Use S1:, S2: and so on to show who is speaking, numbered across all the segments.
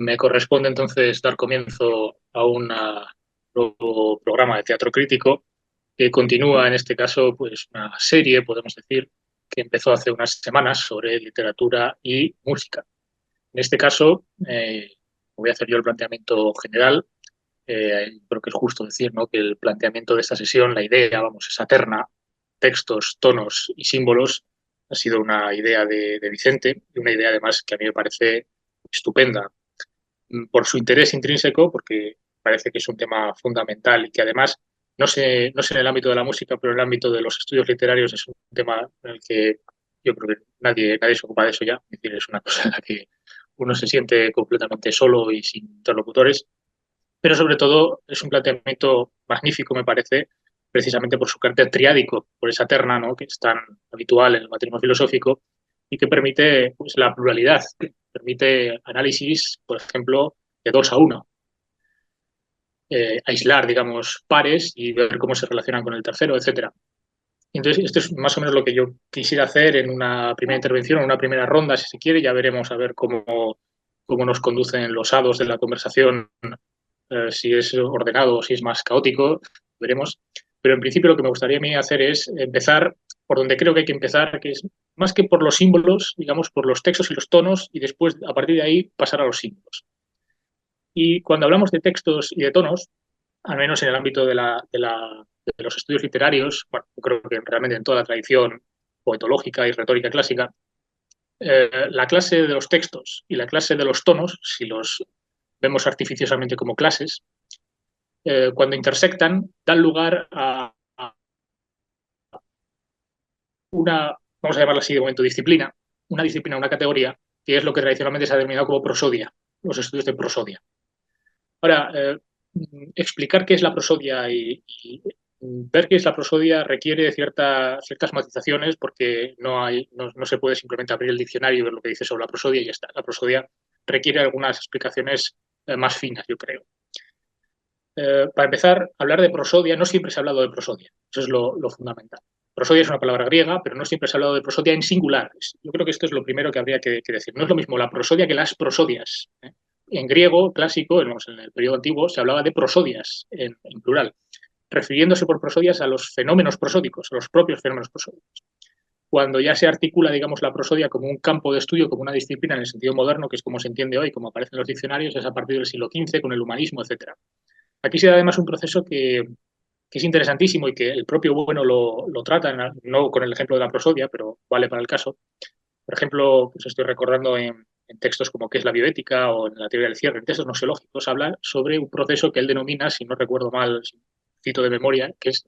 S1: Me corresponde entonces dar comienzo a un nuevo programa de teatro crítico que continúa, en este caso, pues una serie, podemos decir, que empezó hace unas semanas sobre literatura y música. En este caso, voy a hacer yo el planteamiento general. Creo que es justo decir, ¿no?, que el planteamiento de esta sesión, la idea, vamos, esa terna, textos, tonos y símbolos, ha sido una idea de Vicente y una idea además que a mí me parece estupenda por su interés intrínseco, porque parece que es un tema fundamental y que además, no sé en el ámbito de la música, pero en el ámbito de los estudios literarios es un tema en el que yo creo que nadie se ocupa de eso ya. Es decir, es una cosa en la que uno se siente completamente solo y sin interlocutores, pero sobre todo es un planteamiento magnífico, me parece, precisamente por su carácter triádico, por esa terna, ¿no?, que es tan habitual en el matrimonio filosófico y que permite, pues, la pluralidad, permite análisis, por ejemplo, de dos a uno, aislar, digamos, pares y ver cómo se relacionan con el tercero, etcétera. Entonces, esto es más o menos lo que yo quisiera hacer en una primera intervención, en una primera ronda, si se quiere. Ya veremos a ver cómo nos conducen los hados de la conversación, si es ordenado o si es más caótico, veremos. Pero en principio lo que me gustaría a mí hacer es empezar por donde creo que hay que empezar, que es más que por los símbolos, digamos, por los textos y los tonos, y después, a partir de ahí, pasar a los símbolos. Y cuando hablamos de textos y de tonos, al menos en el ámbito de los estudios literarios, bueno, yo creo que realmente en toda la tradición poetológica y retórica clásica, la clase de los textos y la clase de los tonos, si los vemos artificiosamente como clases, cuando intersectan, dan lugar a una, vamos a llamarla así de momento, disciplina, una categoría, que es lo que tradicionalmente se ha denominado como prosodia, los estudios de prosodia. Ahora, explicar qué es la prosodia y ver qué es la prosodia requiere ciertas matizaciones, porque no se puede simplemente abrir el diccionario y ver lo que dice sobre la prosodia y ya está. La prosodia requiere algunas explicaciones más finas, yo creo. Para empezar, hablar de prosodia, no siempre se ha hablado de prosodia, eso es lo fundamental. Prosodia es una palabra griega, pero no siempre se ha hablado de prosodia en singular. Yo creo que esto es lo primero que habría que decir. No es lo mismo la prosodia que las prosodias. En griego clásico, en el periodo antiguo, se hablaba de prosodias en plural, refiriéndose por prosodias a los fenómenos prosódicos, a los propios fenómenos prosódicos. Cuando ya se articula, digamos, la prosodia como un campo de estudio, como una disciplina en el sentido moderno, que es como se entiende hoy, como aparece en los diccionarios, es a partir del siglo XV, con el humanismo, etcétera. Aquí se da además un proceso que es interesantísimo y que el propio Bueno lo trata, no con el ejemplo de la prosodia, pero vale para el caso. Por ejemplo, pues estoy recordando en textos como qué es la bioética o en la teoría del cierre, en textos nosiológicos, habla sobre un proceso que él denomina, si no recuerdo mal, si cito de memoria, que es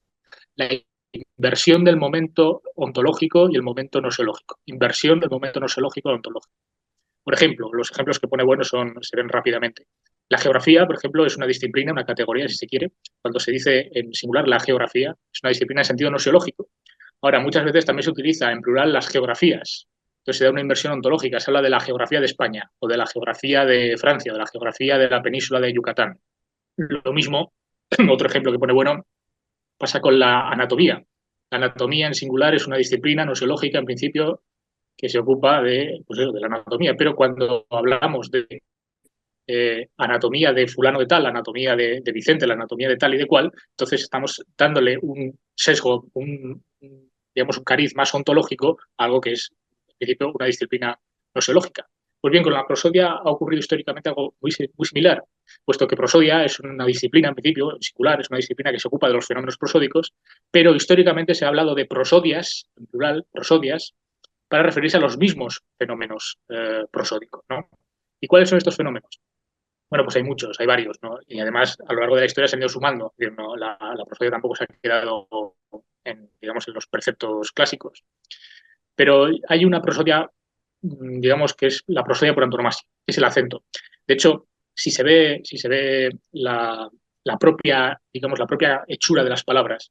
S1: la inversión del momento ontológico y el momento nosiológico. Inversión del momento nosiológico al ontológico. Por ejemplo, los ejemplos que pone Bueno se ven rápidamente. La geografía, por ejemplo, es una disciplina, una categoría, si se quiere. Cuando se dice en singular la geografía, es una disciplina en sentido nosiológico. Ahora, muchas veces también se utiliza en plural las geografías. Entonces se da una inversión ontológica, se habla de la geografía de España, o de la geografía de Francia, o de la geografía de la península de Yucatán. Lo mismo, otro ejemplo que pone Bueno, pasa con la anatomía. La anatomía en singular es una disciplina nosiológica, en principio, que se ocupa pues de la anatomía, pero cuando hablamos de anatomía de fulano de tal, anatomía de Vicente, la anatomía de tal y de cual, entonces estamos dándole un sesgo, digamos, un cariz más ontológico a algo que es, en principio, una disciplina nosiológica. Pues bien, con la prosodia ha ocurrido históricamente algo muy similar, puesto que prosodia es una disciplina, en principio, en singular, es una disciplina que se ocupa de los fenómenos prosódicos, pero históricamente se ha hablado de prosodias, en plural, prosodias, para referirse a los mismos fenómenos prosódicos, ¿no? ¿Y cuáles son estos fenómenos? Bueno, pues hay muchos, hay varios, ¿no? Y además, a lo largo de la historia se han ido sumando. ¿No? La prosodia tampoco se ha quedado digamos, en los preceptos clásicos. Pero hay una prosodia, digamos, que es la prosodia por antonomasia, que es el acento. De hecho, si se ve la propia, digamos, la propia hechura de las palabras,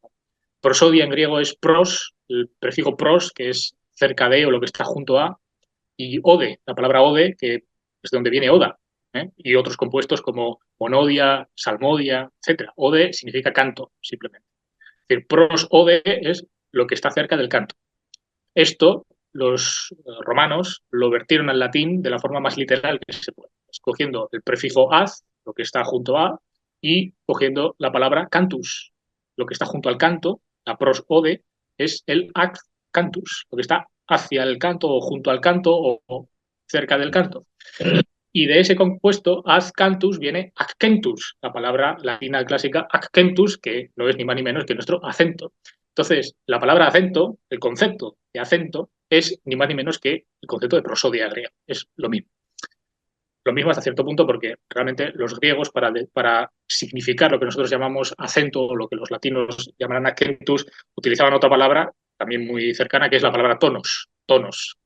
S1: prosodia en griego es pros, el prefijo pros, que es cerca de o lo que está junto a, y ode, la palabra ode, que es de donde viene oda, y otros compuestos como monodia, salmodia, etcétera. Ode significa canto, simplemente. Es decir, pros ode es lo que está cerca del canto. Esto los romanos lo vertieron al latín de la forma más literal que se puede. cogiendo el prefijo az, lo que está junto a, y cogiendo la palabra cantus, lo que está junto al canto, la prosode, es el ac cantus, lo que está hacia el canto o junto al canto o cerca del canto. Y de ese compuesto, az cantus, viene accentus, la palabra latina clásica accentus, que no es ni más ni menos que nuestro acento. Entonces, la palabra acento, el concepto de acento, es ni más ni menos que el concepto de prosodia griega. Es lo mismo. Lo mismo hasta cierto punto porque realmente los griegos, para significar lo que nosotros llamamos acento o lo que los latinos llamarán accentus, utilizaban otra palabra también muy cercana, que es la palabra tonos. Tonos.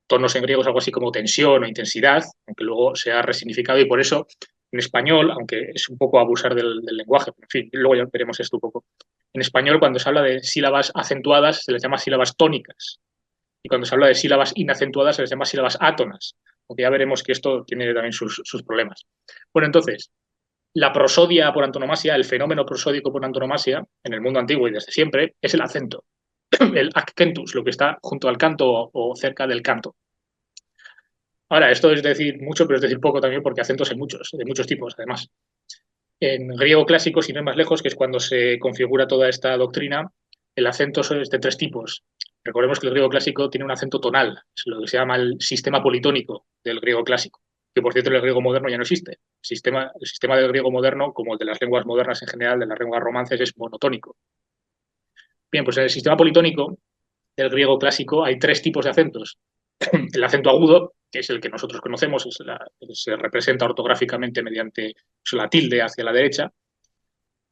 S1: Tonos en griego es algo así como tensión o intensidad, aunque luego se ha resignificado y por eso en español, aunque es un poco abusar del lenguaje, en fin, luego ya veremos esto un poco. En español, cuando se habla de sílabas acentuadas, se les llama sílabas tónicas. Y cuando se habla de sílabas inacentuadas, se les llama sílabas átonas. Aunque ya veremos que esto tiene también sus problemas. Bueno, entonces, la prosodia por antonomasia, el fenómeno prosódico por antonomasia, en el mundo antiguo y desde siempre, es el acento, el accentus, lo que está junto al canto o cerca del canto. Ahora, esto es decir mucho, pero es decir poco también porque acentos hay muchos, de muchos tipos, además. En griego clásico, sin ir más lejos, que es cuando se configura toda esta doctrina, el acento es de tres tipos. Recordemos que el griego clásico tiene un acento tonal, es lo que se llama el sistema politónico del griego clásico, que por cierto en el griego moderno ya no existe. El sistema del griego moderno, como el de las lenguas modernas en general, de las lenguas romances, es monotónico. Bien, pues en el sistema politónico del griego clásico hay tres tipos de acentos. El acento agudo, que es el que nosotros conocemos, se representa ortográficamente mediante la tilde hacia la derecha.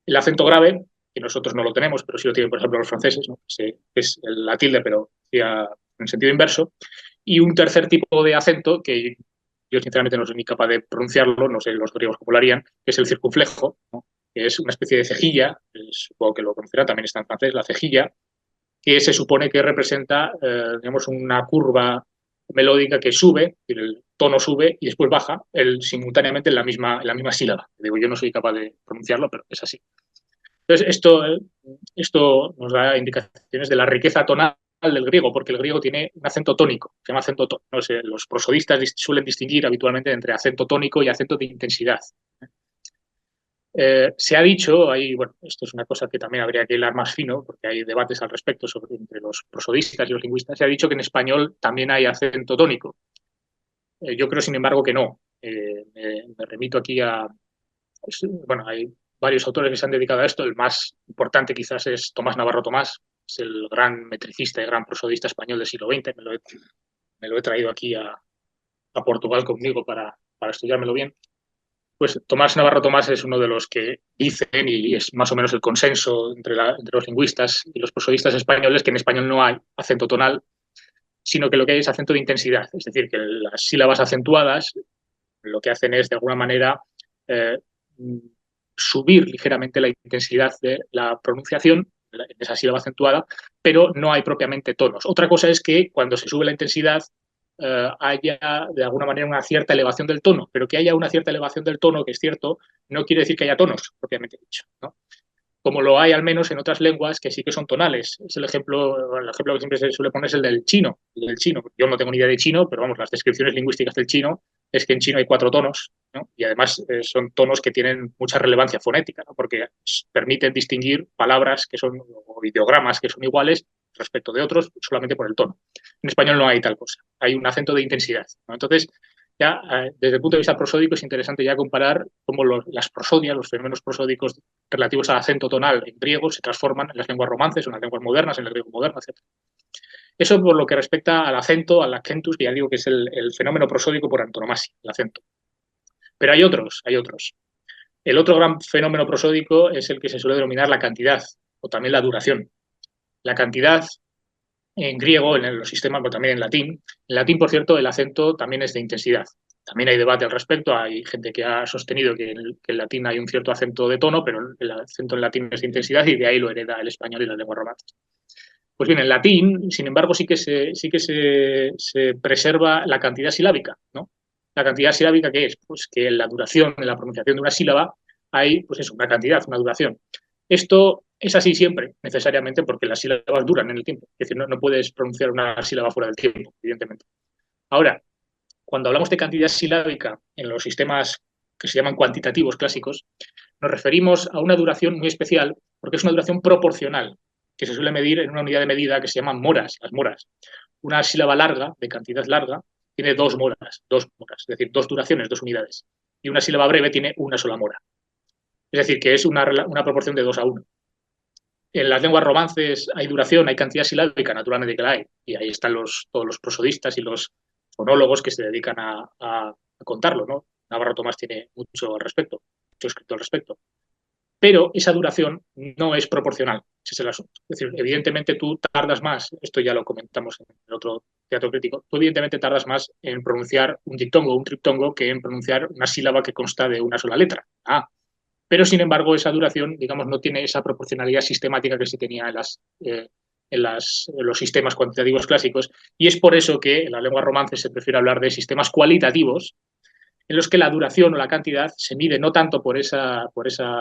S1: El acento grave, que nosotros no lo tenemos, pero sí lo tienen, por ejemplo, los franceses, ¿no? Es la tilde, pero en sentido inverso. Y un tercer tipo de acento, que yo sinceramente no soy ni capaz de pronunciarlo, no sé los griegos cómo lo harían, que es el circunflejo, ¿no? Que es una especie de cejilla, supongo que lo conocerán, también está en francés, la cejilla, que se supone que representa, digamos, una curva melódica que sube, el tono sube y después baja simultáneamente en la misma sílaba. Digo, yo no soy capaz de pronunciarlo, pero es así. Entonces, esto nos da indicaciones de la riqueza tonal del griego, porque el griego tiene un acento tónico, se llama acento tónico. No sé, los prosodistas suelen distinguir habitualmente entre acento tónico y acento de intensidad. Se ha dicho, bueno, esto es una cosa que también habría que hilar más fino, porque hay debates al respecto entre los prosodistas y los lingüistas, se ha dicho que en español también hay acento tónico. Yo creo, sin embargo, que no. Me remito aquí bueno, hay varios autores que se han dedicado a esto. El más importante quizás es Tomás Navarro Tomás, es el gran metricista y gran prosodista español del siglo XX. Me lo he traído aquí a Portugal conmigo para estudiármelo bien. Pues Tomás Navarro Tomás es uno de los que dicen, y es más o menos el consenso entre los lingüistas y los prosodistas españoles, que en español no hay acento tonal, sino que lo que hay es acento de intensidad. Es decir, que las sílabas acentuadas lo que hacen es, de alguna manera, eh, subir ligeramente la intensidad de la pronunciación en esa sílaba acentuada, pero no hay propiamente tonos. Otra cosa es que cuando se sube la intensidad haya de alguna manera una cierta elevación del tono, pero que haya una cierta elevación del tono, que es cierto, no quiere decir que haya tonos, propiamente dicho, ¿no? Como lo hay al menos en otras lenguas que sí que son tonales. Es el ejemplo que siempre se suele poner es el del chino. Yo no tengo ni idea de chino, pero vamos, las descripciones lingüísticas del chino es que en chino hay 4 tonos, ¿no? Y además son tonos que tienen mucha relevancia fonética, ¿no? Porque permiten distinguir palabras que son, o ideogramas que son iguales respecto de otros solamente por el tono. En español no hay tal cosa, hay un acento de intensidad, ¿no? Entonces, ya desde el punto de vista prosódico es interesante ya comparar cómo las prosodias, los fenómenos prosódicos relativos al acento tonal en griego se transforman en las lenguas romances, en las lenguas modernas, en el griego moderno, etc. Eso por lo que respecta al acento, al accentus, que ya digo que es el fenómeno prosódico por antonomasia, el acento. Pero hay otros, hay otros. El otro gran fenómeno prosódico es el que se suele denominar la cantidad o también la duración. La cantidad en griego, en los sistemas, pero también en latín. En latín, por cierto, el acento también es de intensidad. También hay debate al respecto. Hay gente que ha sostenido que en el latín hay un cierto acento de tono, pero el acento en latín es de intensidad y de ahí lo hereda el español y la lengua romana. Pues bien, en latín, sin embargo, sí que se preserva la cantidad silábica, ¿no? La cantidad silábica, ¿qué es? Pues que en la duración, en la pronunciación de una sílaba, hay, pues eso, una cantidad, una duración. Esto es así siempre, necesariamente, porque las sílabas duran en el tiempo. Es decir, no puedes pronunciar una sílaba fuera del tiempo, evidentemente. Ahora, cuando hablamos de cantidad silábica en los sistemas que se llaman cuantitativos clásicos, nos referimos a una duración muy especial porque es una duración proporcional que se suele medir en una unidad de medida que se llaman moras, las moras. Una sílaba larga, de cantidad larga, tiene dos moras, es decir, dos duraciones, dos unidades. Y una sílaba breve tiene una sola mora. Es decir, que es una proporción de 2 a 1. En las lenguas romances hay duración, hay cantidad silábica, naturalmente que la hay. Y ahí están todos los prosodistas y los fonólogos que se dedican a contarlo, ¿no? Navarro Tomás tiene mucho al respecto, mucho escrito al respecto. Pero esa duración no es proporcional, ese es el asunto. Es decir, evidentemente tú tardas más, esto ya lo comentamos en el otro teatro crítico, tú evidentemente tardas más en pronunciar un diptongo o un triptongo que en pronunciar una sílaba que consta de una sola letra. Pero sin embargo esa duración, digamos, no tiene esa proporcionalidad sistemática que se tenía en los sistemas cuantitativos clásicos, y es por eso que en la lengua romance se prefiere hablar de sistemas cualitativos, en los que la duración o la cantidad se mide no tanto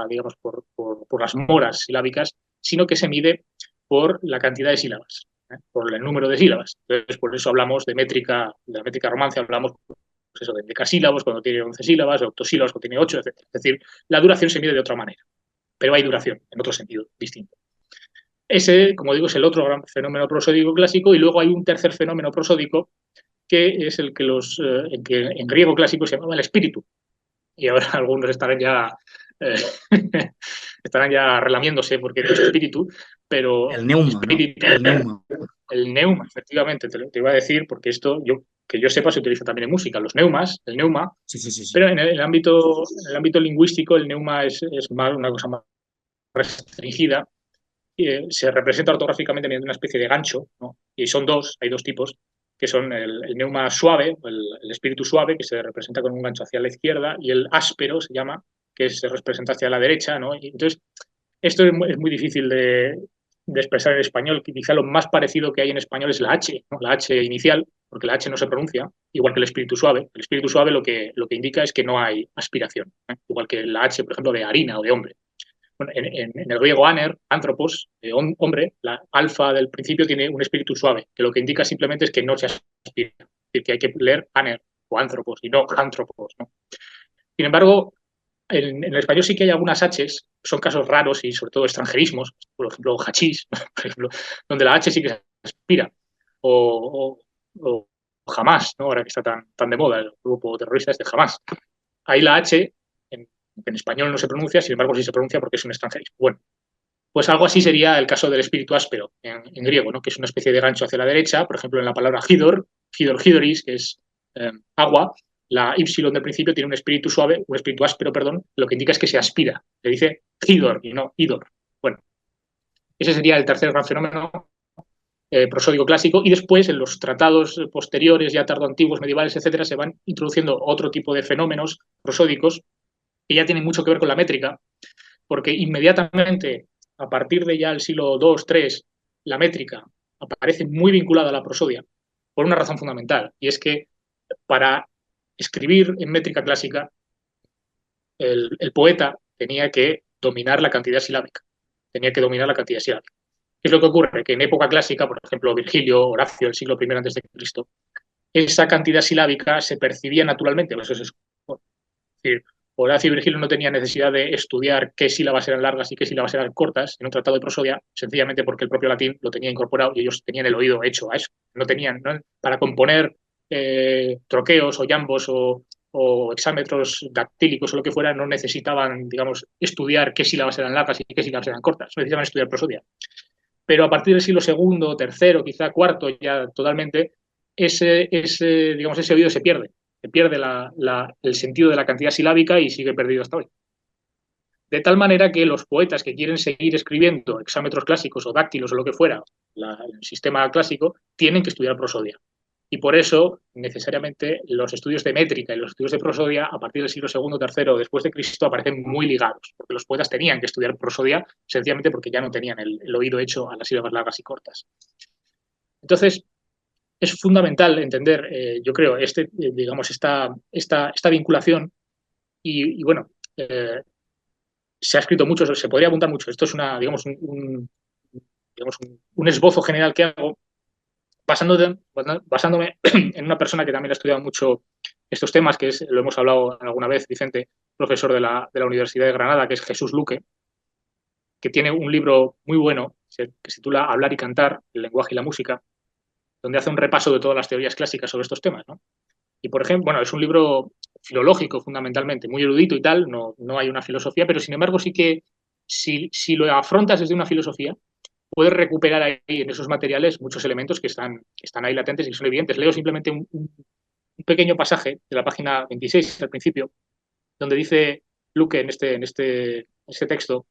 S1: digamos, por las moras silábicas, sino que se mide por la cantidad de sílabas, por el número de sílabas. Entonces, por eso hablamos de la métrica romance, hablamos pues eso, de decasílabos cuando tiene 11 sílabas, de octosílabos cuando tiene 8, etc. Es decir, la duración se mide de otra manera, pero hay duración en otro sentido distinto. Ese, como digo, es el otro gran fenómeno prosódico clásico, y luego hay un tercer fenómeno prosódico que es el que en griego clásico se llamaba el espíritu. Y ahora algunos eh, estarán ya relamiéndose porque es espíritu, pero
S2: El neuma,
S1: espíritu,
S2: ¿no? El neuma.
S1: el neuma, efectivamente, te iba a decir, porque esto, que yo sepa, se utiliza también en música, los neumas, el neuma,
S2: Sí, sí, sí, sí.
S1: pero en el ámbito lingüístico el neuma es más una cosa más restringida. Se representa ortográficamente mediante una especie de gancho, ¿no? Y hay dos tipos, que son el neuma suave, el espíritu suave, que se representa con un gancho hacia la izquierda, y el áspero se llama, que se representa hacia la derecha, ¿no? Y entonces, esto es muy difícil de expresar en español, que quizá lo más parecido que hay en español es la H, ¿no? La H inicial, porque la H no se pronuncia, igual que el espíritu suave. El espíritu suave lo que indica es que no hay aspiración, ¿eh? Igual que la H, por ejemplo, de harina o de hombre. Bueno, en el griego aner, antropos, hombre, la alfa del principio tiene un espíritu suave, que lo que indica simplemente es que no se aspira, es decir, que hay que leer aner o antropos y no antropos, ¿no? Sin embargo, en el español sí que hay algunas Hs, son casos raros y sobre todo extranjerismos, por ejemplo, hachís, por ejemplo, donde la H sí que se aspira, o jamás, ¿no? Ahora que está tan de moda el grupo terrorista este jamás. Ahí la H en español no se pronuncia, sin embargo sí se pronuncia porque es un extranjerismo. Bueno, pues algo así sería el caso del espíritu áspero en griego, ¿no? Que es una especie de gancho hacia la derecha, por ejemplo, en la palabra hidoris, que es agua, la Y del principio tiene un espíritu suave, un espíritu áspero, perdón, lo que indica es que se aspira. Se dice hidor y no idor. Bueno, ese sería el tercer gran fenómeno prosódico clásico, y después en los tratados posteriores, ya tardoantiguos, medievales, etcétera, se van introduciendo otro tipo de fenómenos prosódicos que ya tienen mucho que ver con la métrica, porque inmediatamente, a partir de ya el siglo II, III, la métrica aparece muy vinculada a la prosodia por una razón fundamental, y es que para escribir en métrica clásica, el poeta tenía que dominar la cantidad silábica, tenía que dominar la cantidad silábica. ¿Qué es lo que ocurre? Que en época clásica, por ejemplo, Virgilio, Horacio, el siglo I antes de Cristo, esa cantidad silábica se percibía naturalmente. Eso es decir, Horacio y Virgilio no tenían necesidad de estudiar qué sílabas eran largas y qué sílabas eran cortas en un tratado de prosodia, sencillamente porque el propio latín lo tenía incorporado y ellos tenían el oído hecho a eso. No tenían, ¿no? Para componer troqueos o llambos o hexámetros dactílicos o lo que fuera, no necesitaban, digamos, estudiar qué sílabas eran largas y qué sílabas eran cortas, no necesitaban estudiar prosodia. Pero a partir del siglo II, tercero, quizá cuarto, ya totalmente, digamos, ese oído se pierde el sentido de la cantidad silábica y sigue perdido hasta hoy. De tal manera que los poetas que quieren seguir escribiendo hexámetros clásicos o dáctilos o lo que fuera, el sistema clásico, tienen que estudiar prosodia. Y por eso, necesariamente, los estudios de métrica y los estudios de prosodia, a partir del siglo II, III después de Cristo, aparecen muy ligados, porque los poetas tenían que estudiar prosodia sencillamente porque ya no tenían el oído hecho a las sílabas largas y cortas. Entonces, es fundamental entender, yo creo, digamos, esta vinculación bueno, se ha escrito mucho, se podría apuntar mucho. Esto es digamos, un esbozo general que hago basándome en una persona que también ha estudiado mucho estos temas, que lo hemos hablado alguna vez, Vicente, profesor de la Universidad de Granada, que es Jesús Luque, que tiene un libro muy bueno que se titula Hablar y cantar, el lenguaje y la música, donde hace un repaso de todas las teorías clásicas sobre estos temas, ¿no? Y, por ejemplo, bueno, es un libro filológico fundamentalmente, muy erudito y tal, no hay una filosofía, pero sin embargo sí que si lo afrontas desde una filosofía, puedes recuperar ahí en esos materiales muchos elementos que están ahí latentes y que son evidentes. Leo simplemente un pequeño pasaje de la página 26 al principio, donde dice Luque en este texto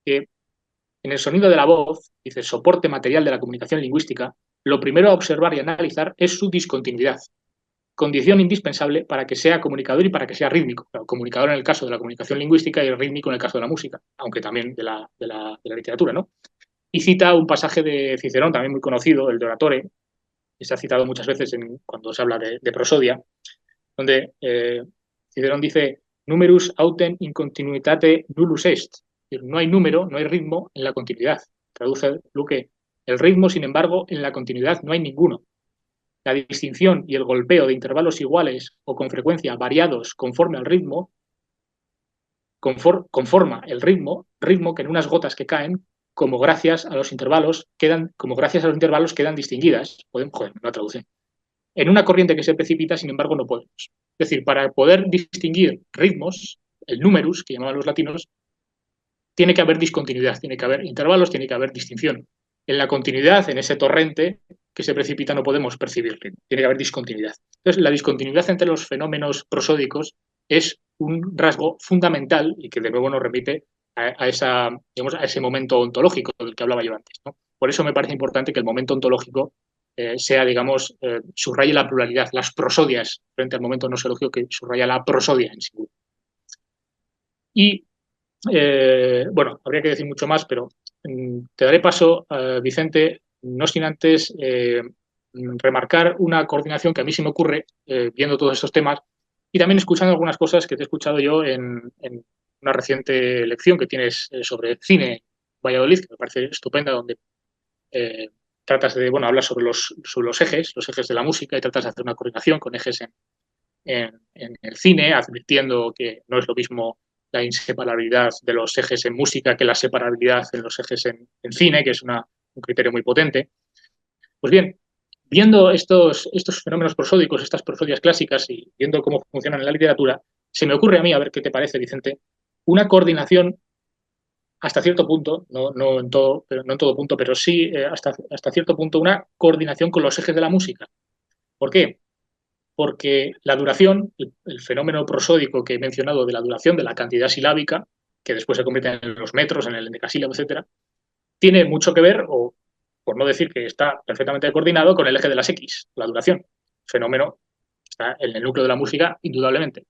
S1: que en el sonido de la voz, dice, soporte material de la comunicación lingüística, lo primero a observar y analizar es su discontinuidad, condición indispensable para que sea comunicador y para que sea rítmico. Claro, comunicador en el caso de la comunicación lingüística y rítmico en el caso de la música, aunque también de la literatura, ¿no? Y cita un pasaje de Cicerón, también muy conocido, el de Oratore, que se ha citado muchas veces cuando se habla de prosodia, donde Cicerón dice numerus autem in continuitate nullus est. Es decir, no hay número, no hay ritmo en la continuidad. Traduce Luque. El ritmo, sin embargo, en la continuidad no hay ninguno. La distinción y el golpeo de intervalos iguales o con frecuencia variados conforme al ritmo conforma el ritmo que en unas gotas que caen, como gracias a los intervalos quedan distinguidas. Joder, no traduce. En una corriente que se precipita, sin embargo, no podemos. Es decir, para poder distinguir ritmos, el numerus, que llamaban los latinos, tiene que haber discontinuidad, tiene que haber intervalos, tiene que haber distinción. En la continuidad, en ese torrente que se precipita, no podemos percibir ritmo, tiene que haber discontinuidad. Entonces, la discontinuidad entre los fenómenos prosódicos es un rasgo fundamental y que de nuevo nos remite a ese momento ontológico del que hablaba yo antes, ¿no? Por eso me parece importante que el momento ontológico sea, digamos, subraye la pluralidad, las prosodias, frente al momento nosológico que subraya la prosodia en sí. Y, bueno, habría que decir mucho más, pero te daré paso, Vicente, no sin antes remarcar una coordinación que a mí se me ocurre viendo todos estos temas y también escuchando algunas cosas que te he escuchado yo en una reciente lección que tienes sobre cine Valladolid, que me parece estupenda, donde eh, tratas de, bueno, hablas sobre los ejes de la música y tratas de hacer una coordinación con ejes en el cine, advirtiendo que no es lo mismo la inseparabilidad de los ejes en música que la separabilidad en los ejes en cine, que es un criterio muy potente. Pues bien, viendo estos fenómenos prosódicos, estas prosodias clásicas y viendo cómo funcionan en la literatura, se me ocurre a mí, a ver qué te parece, Vicente, una coordinación hasta cierto punto, no en todo, pero no en todo punto, pero sí hasta cierto punto una coordinación con los ejes de la música. ¿Por qué? Porque la duración, el fenómeno prosódico que he mencionado de la duración de la cantidad silábica, que después se convierte en los metros, en el endecasílabo, etcétera, tiene mucho que ver, o por no decir que está perfectamente coordinado, con el eje de las X, la duración. El fenómeno está en el núcleo de la música, indudablemente.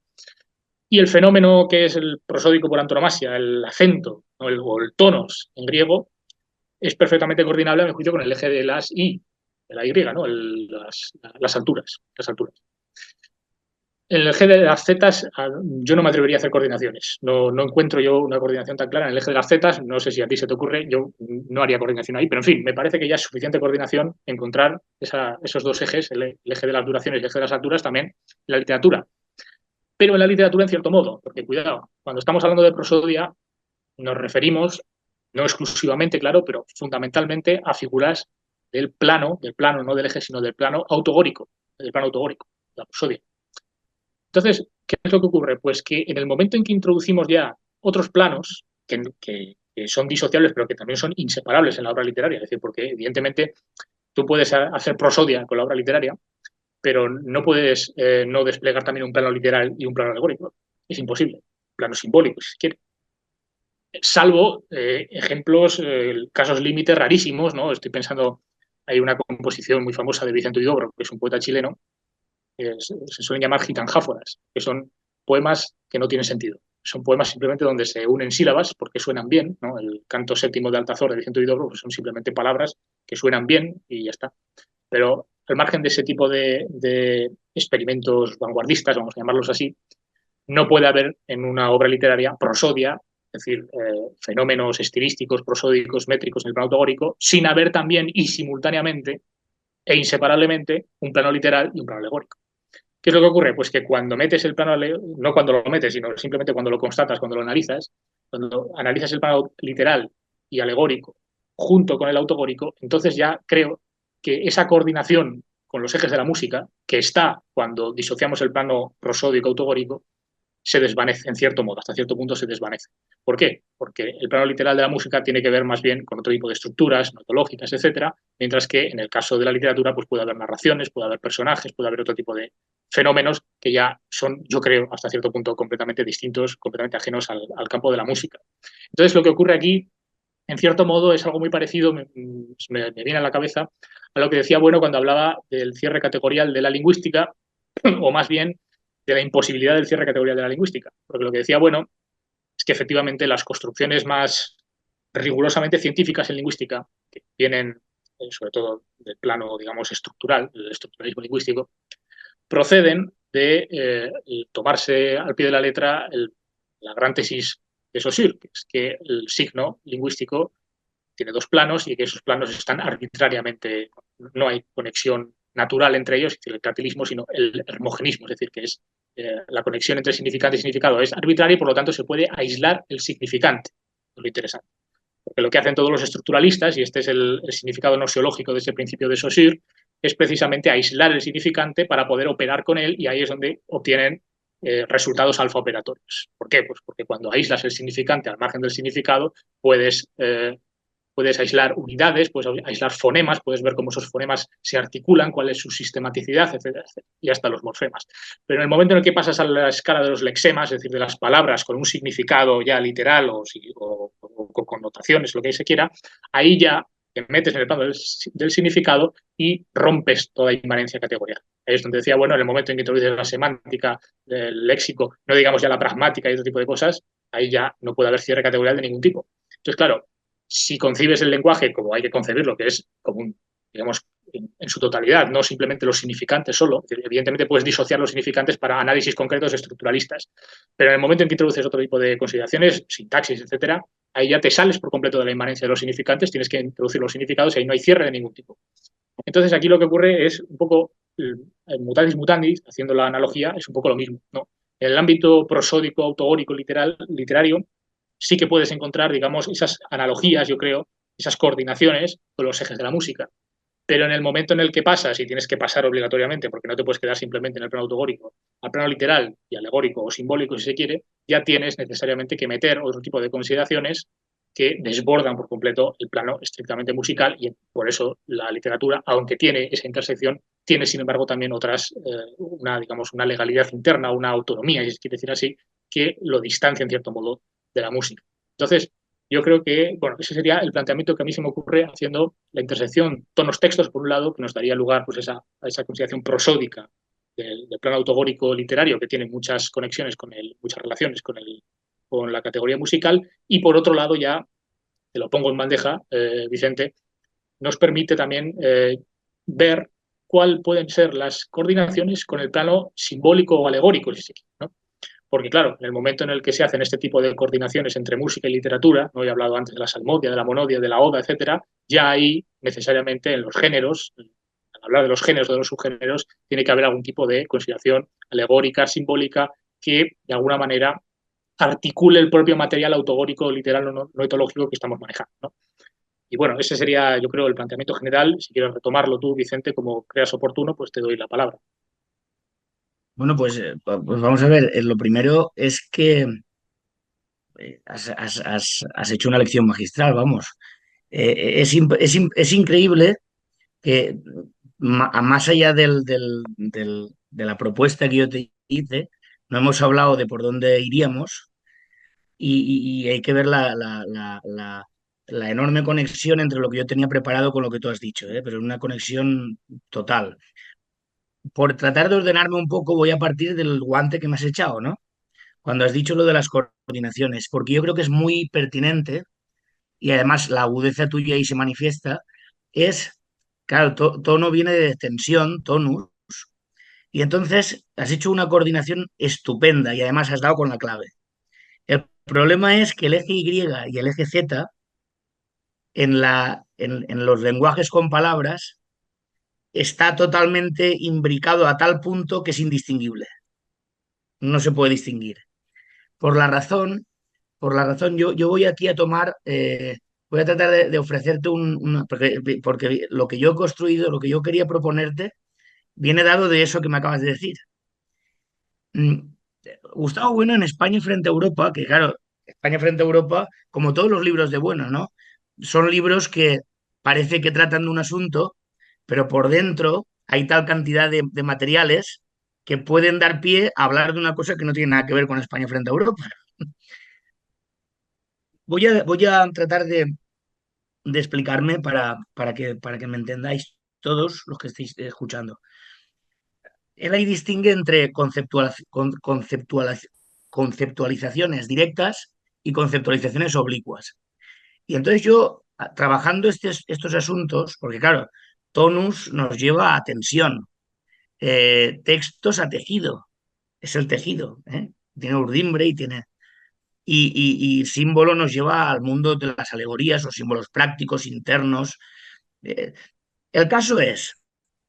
S1: Y el fenómeno que es el prosódico por antonomasia, el acento, ¿no? o el tonos en griego, es perfectamente coordinable, a mi juicio, con el eje de las I, de la Y, ¿no? Las alturas. En el eje de las zetas, yo no me atrevería a hacer coordinaciones. No encuentro yo una coordinación tan clara en el eje de las zetas. No sé si a ti se te ocurre, yo no haría coordinación ahí, pero en fin, me parece que ya es suficiente coordinación encontrar esos dos ejes, el eje de las duraciones y el eje de las alturas, también en la literatura. Pero en la literatura, en cierto modo, porque cuidado, cuando estamos hablando de prosodia, nos referimos, no exclusivamente, claro, pero fundamentalmente a figuras del plano no del eje, sino del plano autogórico, la prosodia. Entonces, ¿qué es lo que ocurre? Pues que en el momento en que introducimos ya otros planos que son disociables, pero que también son inseparables en la obra literaria, es decir, porque evidentemente tú puedes hacer prosodia con la obra literaria, pero no puedes no desplegar también un plano literal y un plano alegórico. Es imposible. Plano simbólico, si se quiere. Salvo ejemplos, casos límites rarísimos, ¿no? Estoy pensando, hay una composición muy famosa de Vicente Huidobro, que es un poeta chileno, se suelen llamar gitanjáforas, que son poemas que no tienen sentido. Son poemas simplemente donde se unen sílabas porque suenan bien, ¿no? El canto séptimo de Altazor de Vicente Huidobro pues son simplemente palabras que suenan bien y ya está. Pero al margen de ese tipo de experimentos vanguardistas, vamos a llamarlos así, no puede haber en una obra literaria prosodia, es decir, fenómenos estilísticos, prosódicos, métricos en el plano autogórico, sin haber también y simultáneamente e inseparablemente un plano literal y un plano alegórico. ¿Qué es lo que ocurre? Pues que cuando metes el plano, no cuando lo metes, sino simplemente cuando lo constatas, cuando lo analizas, cuando analizas el plano literal y alegórico junto con el autogórico, entonces ya creo que esa coordinación con los ejes de la música, que está cuando disociamos el plano prosódico autogórico, se desvanece, en cierto modo, hasta cierto punto se desvanece. ¿Por qué? Porque el plano literal de la música tiene que ver más bien con otro tipo de estructuras, notológicas, etcétera, mientras que en el caso de la literatura pues puede haber narraciones, puede haber personajes, puede haber otro tipo de fenómenos que ya son, yo creo, hasta cierto punto completamente distintos, completamente ajenos al campo de la música. Entonces, lo que ocurre aquí, en cierto modo, es algo muy parecido, me viene a la cabeza, a lo que decía Bueno cuando hablaba del cierre categorial de la lingüística, o más bien de la imposibilidad del cierre categorial de la lingüística. Porque lo que decía Bueno es que efectivamente las construcciones más rigurosamente científicas en lingüística, que vienen sobre todo del plano, digamos, estructural, el estructuralismo lingüístico, proceden de tomarse al pie de la letra la gran tesis de Saussure, que es que el signo lingüístico tiene dos planos y que esos planos están arbitrariamente, no hay conexión natural entre ellos, es decir, el cartilismo, sino el hermogenismo, es decir, que es la conexión entre significante y significado es arbitraria y por lo tanto se puede aislar el significante. Es lo interesante. Porque lo que hacen todos los estructuralistas, y este es el significado nosiológico de ese principio de Saussure, es precisamente aislar el significante para poder operar con él y ahí es donde obtienen resultados alfa operatorios. ¿Por qué? Pues porque cuando aíslas el significante al margen del significado, puedes aislar unidades, puedes aislar fonemas, puedes ver cómo esos fonemas se articulan, cuál es su sistematicidad, etcétera, etcétera, y hasta los morfemas. Pero en el momento en el que pasas a la escala de los lexemas, es decir, de las palabras con un significado ya literal o con connotaciones, lo que se quiera, ahí ya te metes en el plano del significado y rompes toda inmanencia categorial. Ahí es donde decía, bueno, en el momento en que introduces la semántica, el léxico, no digamos ya la pragmática y otro tipo de cosas, ahí ya no puede haber cierre categorial de ningún tipo. Entonces, claro, si concibes el lenguaje como hay que concebirlo, que es como un, digamos, en su totalidad, no simplemente los significantes solo. Evidentemente puedes disociar los significantes para análisis concretos estructuralistas, pero en el momento en que introduces otro tipo de consideraciones, sintaxis, etcétera, ahí ya te sales por completo de la inmanencia de los significantes, tienes que introducir los significados y ahí no hay cierre de ningún tipo. Entonces aquí lo que ocurre es un poco, el mutatis mutandis, haciendo la analogía, es un poco lo mismo, ¿no? En el ámbito prosódico, autogórico, literario, sí que puedes encontrar, digamos, esas analogías, yo creo, esas coordinaciones con los ejes de la música. Pero en el momento en el que pasas, y tienes que pasar obligatoriamente, porque no te puedes quedar simplemente en el plano autogórico, al plano literal y alegórico o simbólico, si se quiere, ya tienes necesariamente que meter otro tipo de consideraciones que desbordan por completo el plano estrictamente musical y por eso la literatura, aunque tiene esa intersección, tiene sin embargo también otras, digamos, una legalidad interna, una autonomía, si se quiere decir así, que lo distancia en cierto modo de la música. Entonces, yo creo que, bueno, ese sería el planteamiento que a mí se me ocurre haciendo la intersección tonos-textos, por un lado, que nos daría lugar pues, a esa consideración prosódica del plano autogórico literario, que tiene muchas conexiones muchas relaciones con la categoría musical, y por otro lado ya, te lo pongo en bandeja, Vicente, nos permite también ver cuáles pueden ser las coordinaciones con el plano simbólico o alegórico, si se quiere, ¿no? Porque, claro, en el momento en el que se hacen este tipo de coordinaciones entre música y literatura, no he hablado antes de la salmodia, de la monodia, de la oda, etcétera, ya ahí necesariamente en los géneros, al hablar de los géneros o de los subgéneros, tiene que haber algún tipo de consideración alegórica, simbólica, que de alguna manera articule el propio material autogórico, literal o no etológico que estamos manejando, ¿no? Y bueno, ese sería, yo creo, el planteamiento general. Si quieres retomarlo tú, Vicente, como creas oportuno, pues te doy la palabra.
S2: Bueno, pues, pues vamos a ver, lo primero es que has hecho una lección magistral, vamos. Es increíble que más allá de la propuesta que yo te hice, no hemos hablado de por dónde iríamos y hay que ver la enorme conexión entre lo que yo tenía preparado con lo que tú has dicho, ¿eh? Pero una conexión total. Por tratar de ordenarme un poco, voy a partir del guante que me has echado, ¿no? Cuando has dicho lo de las coordinaciones, porque yo creo que es muy pertinente y además la agudeza tuya ahí se manifiesta, es, claro, tono viene de tensión, tonus, y entonces has hecho una coordinación estupenda y además has dado con la clave. El problema es que el eje Y y el eje Z en los lenguajes con palabras está totalmente imbricado a tal punto que es indistinguible. No se puede distinguir. Por la razón, yo voy aquí a tomar, voy a tratar de ofrecerte porque lo que yo he construido, lo que yo quería proponerte, viene dado de eso que me acabas de decir. Mm, Gustavo Bueno en España frente a Europa, que claro, España frente a Europa, como todos los libros de Bueno, ¿no? Son libros que parece que tratan de un asunto, pero por dentro hay tal cantidad de materiales que pueden dar pie a hablar de una cosa que no tiene nada que ver con España frente a Europa. Voy a tratar de explicarme para que me entendáis todos los que estéis escuchando. Él ahí distingue entre conceptualizaciones directas y conceptualizaciones oblicuas. Y entonces yo, trabajando estos asuntos, porque claro, tonus nos lleva a tensión, textos a tejido, es el tejido, ¿eh? Tiene urdimbre y tiene... Y símbolo nos lleva al mundo de las alegorías o símbolos prácticos, internos. Eh, el caso es,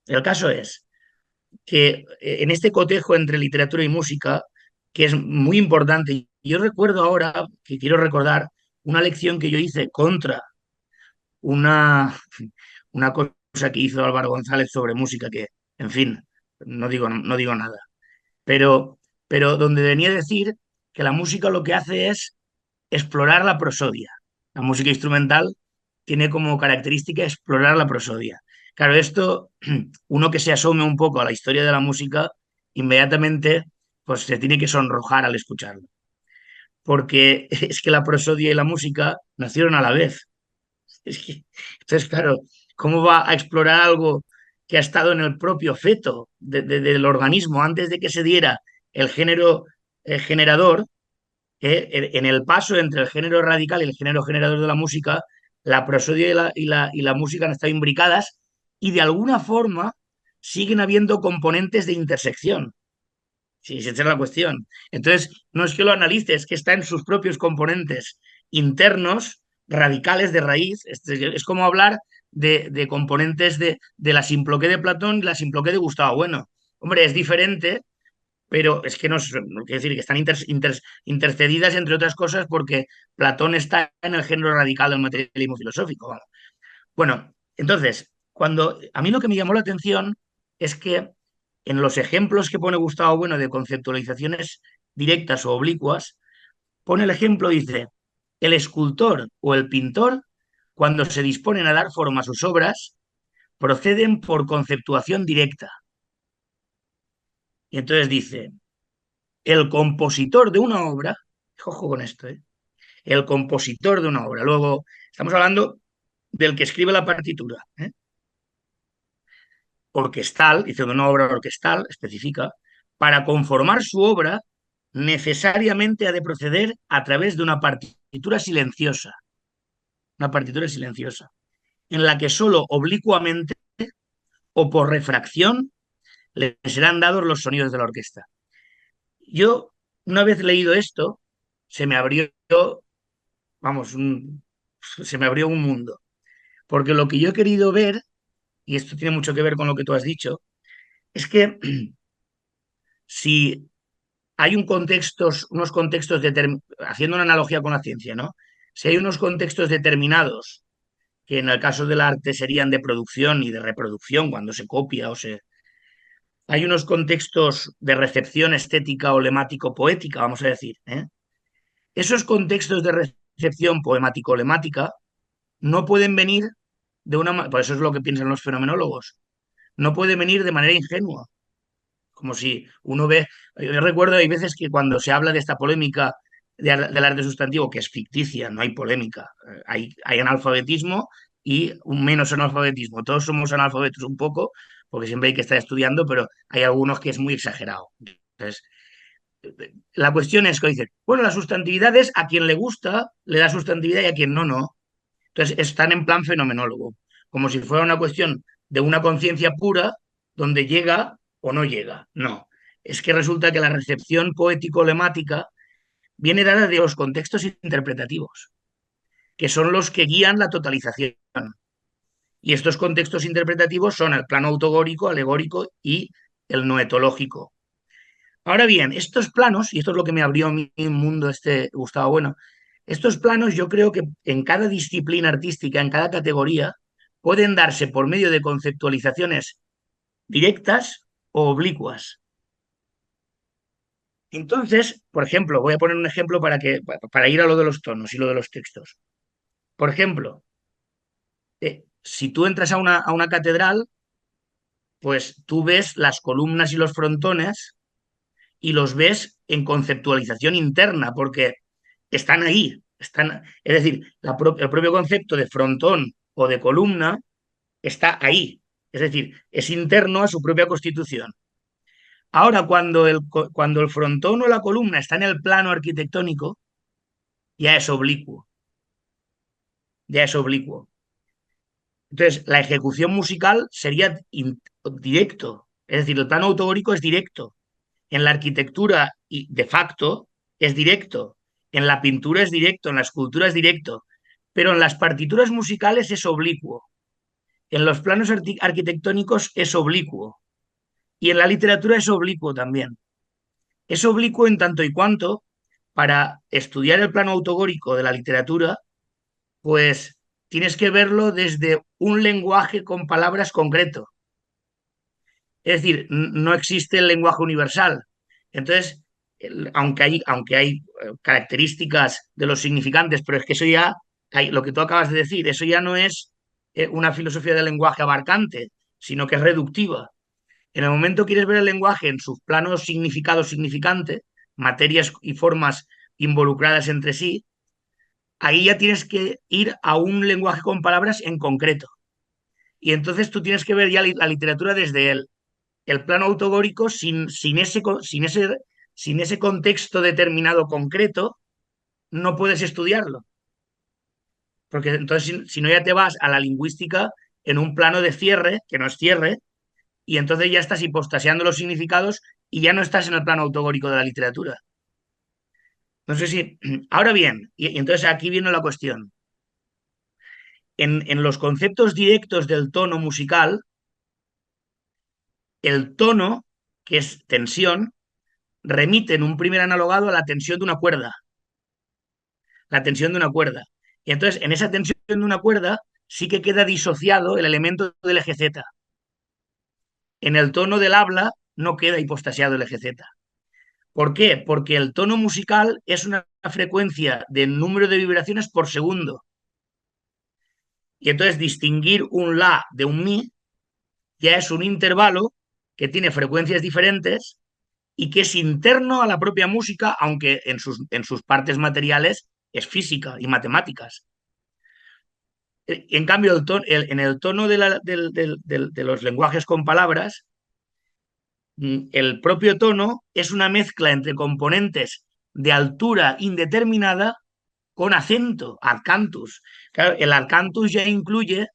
S2: el caso es que en este cotejo entre literatura y música, que es muy importante, yo recuerdo ahora, que quiero recordar, una lección que yo hice contra una, una cosa que hizo Álvaro González sobre música, que, en fin, no digo nada, pero, pero donde venía a decir que la música lo que hace es explorar la prosodia. La música instrumental tiene como característica explorar la prosodia. Claro, esto, uno que se asome un poco a la historia de la música, inmediatamente pues se tiene que sonrojar al escucharlo. Porque es que la prosodia y la música nacieron a la vez. Entonces, claro, ¿cómo va a explorar algo que ha estado en el propio feto del organismo antes de que se diera el género generador? En el paso entre el género radical y el género generador de la música, la prosodia y la música han estado imbricadas y de alguna forma siguen habiendo componentes de intersección. Sí, esa es la cuestión. Entonces, no es que lo analice, es que está en sus propios componentes internos, radicales de raíz. Es como hablar de componentes de la Simploqué de Platón y la Simploqué de Gustavo Bueno. Hombre, es diferente, pero es que no quiero decir que están intercedidas, entre otras cosas, porque Platón está en el género radical del materialismo filosófico. Vamos. Bueno, entonces, cuando a mí lo que me llamó la atención es que en los ejemplos que pone Gustavo Bueno de conceptualizaciones directas o oblicuas, pone el ejemplo, dice, el escultor o el pintor, cuando se disponen a dar forma a sus obras, proceden por conceptuación directa. Y entonces dice, el compositor de una obra, ojo con esto, el compositor de una obra, luego estamos hablando del que escribe la partitura, orquestal, dice una obra orquestal, especifica, para conformar su obra necesariamente ha de proceder a través de una partitura silenciosa, en la que solo oblicuamente o por refracción le serán dados los sonidos de la orquesta. Yo, una vez leído esto, se me abrió, vamos, se me abrió un mundo, porque lo que yo he querido ver, y esto tiene mucho que ver con lo que tú has dicho, es que si hay unos contextos haciendo una analogía con la ciencia, ¿no? Si hay unos contextos determinados, que en el caso del arte serían de producción y de reproducción, cuando se copia o se... Hay unos contextos de recepción estética o lemático-poética, vamos a decir. Esos contextos de recepción poemático-lemática no pueden venir por eso es lo que piensan los fenomenólogos, no pueden venir de manera ingenua, como si uno ve, yo recuerdo, hay veces que cuando se habla de esta polémica del arte sustantivo, que es ficticia, no hay polémica, hay analfabetismo y un menos analfabetismo, todos somos analfabetos un poco, porque siempre hay que estar estudiando, pero hay algunos que es muy exagerado. Entonces, la cuestión es que dicen, bueno, la sustantividad es a quien le gusta, le da sustantividad y a quien no, no. Entonces están en plan fenomenólogo, como si fuera una cuestión de una conciencia pura donde llega o no llega. No, es que resulta que la recepción poético-lemática viene dada de los contextos interpretativos, que son los que guían la totalización. Y estos contextos interpretativos son el plano autogórico, alegórico y el noetológico. Ahora bien, estos planos, y esto es lo que me abrió mi mundo Gustavo Bueno, estos planos yo creo que en cada disciplina artística, en cada categoría, pueden darse por medio de conceptualizaciones directas o oblicuas. Entonces, por ejemplo, voy a poner un ejemplo para ir a lo de los tonos y lo de los textos. Por ejemplo, si tú entras a una catedral, pues tú ves las columnas y los frontones y los ves en conceptualización interna, porque están ahí. Es decir, el propio concepto de frontón o de columna está ahí. Es decir, es interno a su propia constitución. Ahora, cuando el frontón o la columna está en el plano arquitectónico, ya es oblicuo. Ya es oblicuo. Entonces, la ejecución musical sería directo. Es decir, el plano autogórico es directo. En la arquitectura y de facto es directo, en la pintura es directo, en la escultura es directo, pero en las partituras musicales es oblicuo, en los planos arquitectónicos es oblicuo y en la literatura es oblicuo también. Es oblicuo en tanto y cuanto para estudiar el plano autogórico de la literatura, pues tienes que verlo desde un lenguaje con palabras concreto. Es decir, no existe el lenguaje universal. Entonces, aunque hay características de los significantes, pero es que eso ya, lo que tú acabas de decir, eso ya no es una filosofía del lenguaje abarcante, sino que es reductiva. En el momento que quieres ver el lenguaje en sus planos significado-significante, materias y formas involucradas entre sí, ahí ya tienes que ir a un lenguaje con palabras en concreto. Y entonces tú tienes que ver ya la literatura desde él. El plano autogórico sin ese contexto determinado concreto, no puedes estudiarlo. Porque entonces, si no, ya te vas a la lingüística en un plano de cierre, que no es cierre, y entonces ya estás hipostaseando los significados y ya no estás en el plano autogórico de la literatura. No sé si. Ahora bien, y entonces aquí viene la cuestión. En los conceptos directos del tono musical, el tono, que es tensión, remite en un primer analogado a la tensión de una cuerda. La tensión de una cuerda. Y entonces, en esa tensión de una cuerda, sí que queda disociado el elemento del eje Z. En el tono del habla no queda hipostasiado el eje Z. ¿Por qué? Porque el tono musical es una frecuencia de número de vibraciones por segundo. Y entonces distinguir un la de un mi ya es un intervalo que tiene frecuencias diferentes y que es interno a la propia música, aunque en sus partes materiales es física y matemáticas. En cambio, en el tono de los lenguajes con palabras, el propio tono es una mezcla entre componentes de altura indeterminada con acento, arcantus. Claro, el arcantus ya incluye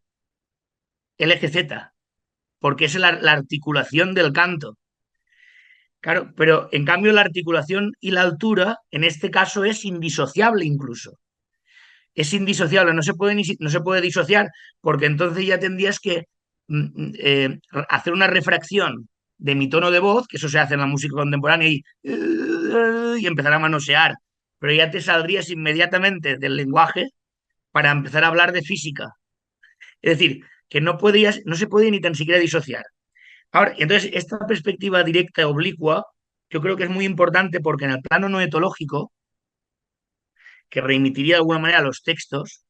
S2: el eje Z, porque es la articulación del canto. Claro, pero en cambio la articulación y la altura, en este caso, es indisociable incluso. Es indisociable, no se puede disociar, porque entonces ya tendrías que hacer una refracción de mi tono de voz, que eso se hace en la música contemporánea, y empezar a manosear, pero ya te saldrías inmediatamente del lenguaje para empezar a hablar de física. Es decir, que no se puede ni tan siquiera disociar. Ahora, entonces, esta perspectiva directa oblicua, yo creo que es muy importante porque en el plano noetológico, que remitiría de alguna manera a los textos,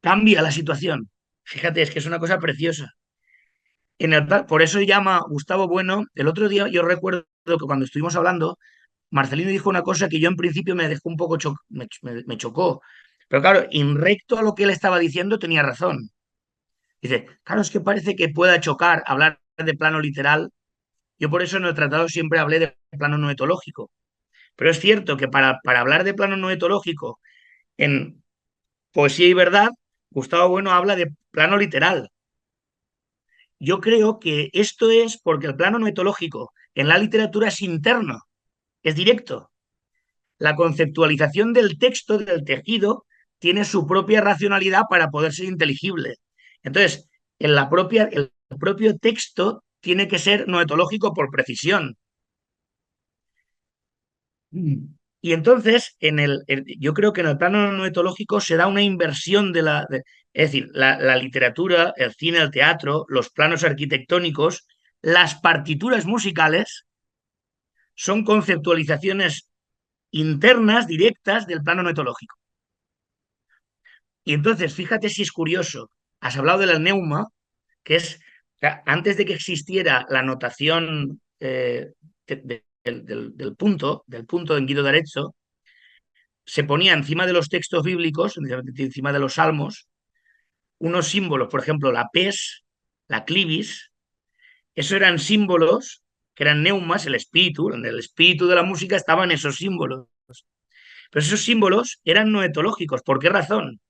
S2: cambia la situación. Fíjate, es que es una cosa preciosa. Por eso llama Gustavo Bueno. El otro día yo recuerdo que cuando estuvimos hablando, Marcelino dijo una cosa que yo en principio me dejó un poco me chocó. Pero claro, in recto a lo que él estaba diciendo tenía razón. Dice, claro, es que parece que pueda chocar hablar de plano literal. Yo por eso en el tratado siempre hablé de plano noetológico. Pero es cierto que para hablar de plano noetológico en poesía y verdad, Gustavo Bueno habla de plano literal. Yo creo que esto es porque el plano noetológico en la literatura es interno, es directo. La conceptualización del texto, del tejido, tiene su propia racionalidad para poder ser inteligible. Entonces, el propio texto tiene que ser noetológico por precisión. Y entonces, yo creo que en el plano noetológico se da una inversión es decir, la literatura, el cine, el teatro, los planos arquitectónicos, las partituras musicales son conceptualizaciones internas, directas del plano noetológico. Y entonces, fíjate si es curioso, has hablado del neuma, que es, o sea, antes de que existiera la notación del punto en Guido d'Arezzo, se ponía encima de los textos bíblicos, encima de los salmos, unos símbolos, por ejemplo, la pes, la clivis, esos eran símbolos que eran neumas, el espíritu, en el espíritu de la música estaban esos símbolos. Pero esos símbolos eran noetológicos. ¿Por qué razón?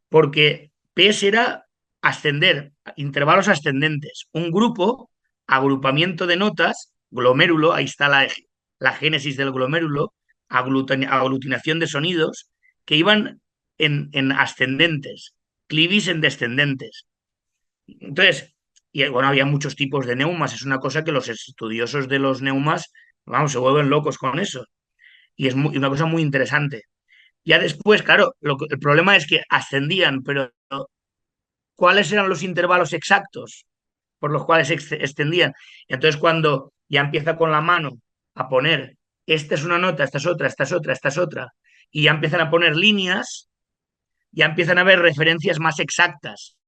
S2: Porque pes era ascender, intervalos ascendentes. Un grupo, agrupamiento de notas, glomérulo, ahí está la génesis del glomérulo, aglutinación de sonidos, que iban en ascendentes, clivis en descendentes. Entonces, y bueno, había muchos tipos de neumas, es una cosa que los estudiosos de los neumas, vamos, se vuelven locos con eso. Y es una cosa muy interesante. Ya después, claro, el problema es que ascendían, pero ¿cuáles eran los intervalos exactos por los cuales se extendían? Entonces, cuando ya empieza con la mano a poner, esta es una nota, esta es otra, esta es otra, esta es otra, y ya empiezan a poner líneas, ya empiezan a haber referencias más exactas,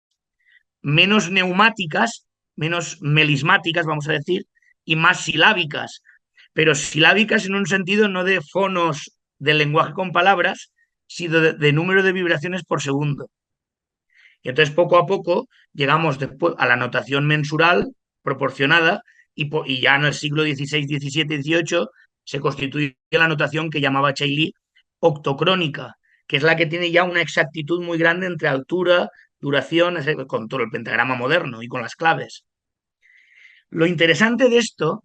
S2: menos neumáticas, menos melismáticas, vamos a decir, y más silábicas, pero silábicas en un sentido no de fonos del lenguaje con palabras, sino de número de vibraciones por segundo. Y entonces poco a poco llegamos después a la notación mensural proporcionada y ya en el siglo XVI, XVII, XVIII se constituye la notación que llamaba Chailly octocrónica, que es la que tiene ya una exactitud muy grande entre altura, duración, con todo el pentagrama moderno y con las claves. Lo interesante de esto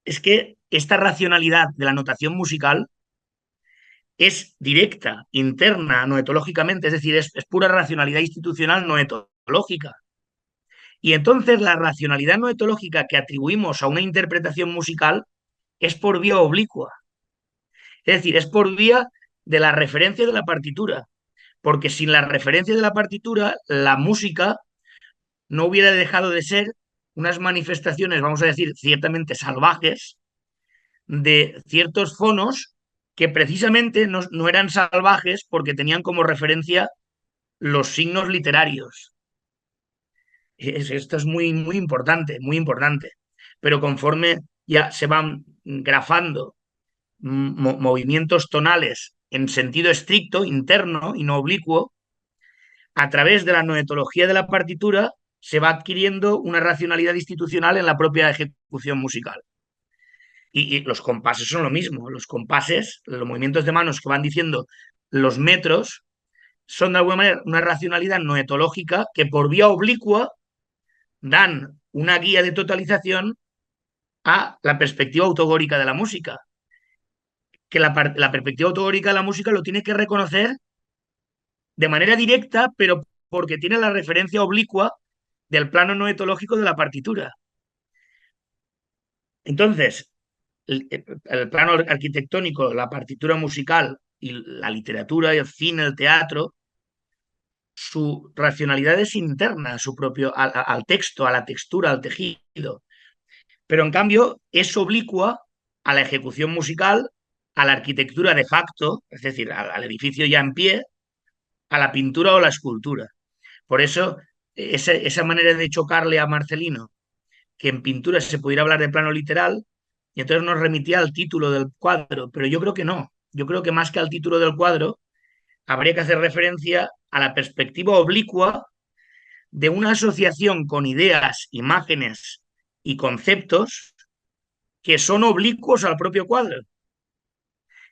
S2: es que esta racionalidad de la notación musical es directa, interna, noetológicamente, es decir, es pura racionalidad institucional noetológica. Y entonces la racionalidad noetológica que atribuimos a una interpretación musical es por vía oblicua, es decir, es por vía de la referencia de la partitura, porque sin la referencia de la partitura, la música no hubiera dejado de ser unas manifestaciones, vamos a decir, ciertamente salvajes, de ciertos fonos que precisamente no eran salvajes porque tenían como referencia los signos literarios. Esto es muy, muy importante, muy importante. Pero conforme ya se van grafando movimientos tonales en sentido estricto, interno y no oblicuo, a través de la noetología de la partitura se va adquiriendo una racionalidad institucional en la propia ejecución musical. Y los compases son lo mismo. Los compases, los movimientos de manos que van diciendo los metros, son de alguna manera una racionalidad noetológica que por vía oblicua dan una guía de totalización a la perspectiva autogórica de la música. Que la perspectiva autogórica de la música lo tiene que reconocer de manera directa, pero porque tiene la referencia oblicua del plano noetológico de la partitura. Entonces, el plano arquitectónico, la partitura musical y la literatura, el cine, el teatro, su racionalidad es interna su propio, al texto, a la textura, al tejido. Pero en cambio es oblicua a la ejecución musical, a la arquitectura de facto, es decir, al edificio ya en pie, a la pintura o la escultura. Por eso, esa manera de chocarle a Marcelino, que en pintura se pudiera hablar de plano literal, y entonces nos remitía al título del cuadro, pero yo creo que no. Yo creo que más que al título del cuadro, habría que hacer referencia a la perspectiva oblicua de una asociación con ideas, imágenes y conceptos que son oblicuos al propio cuadro.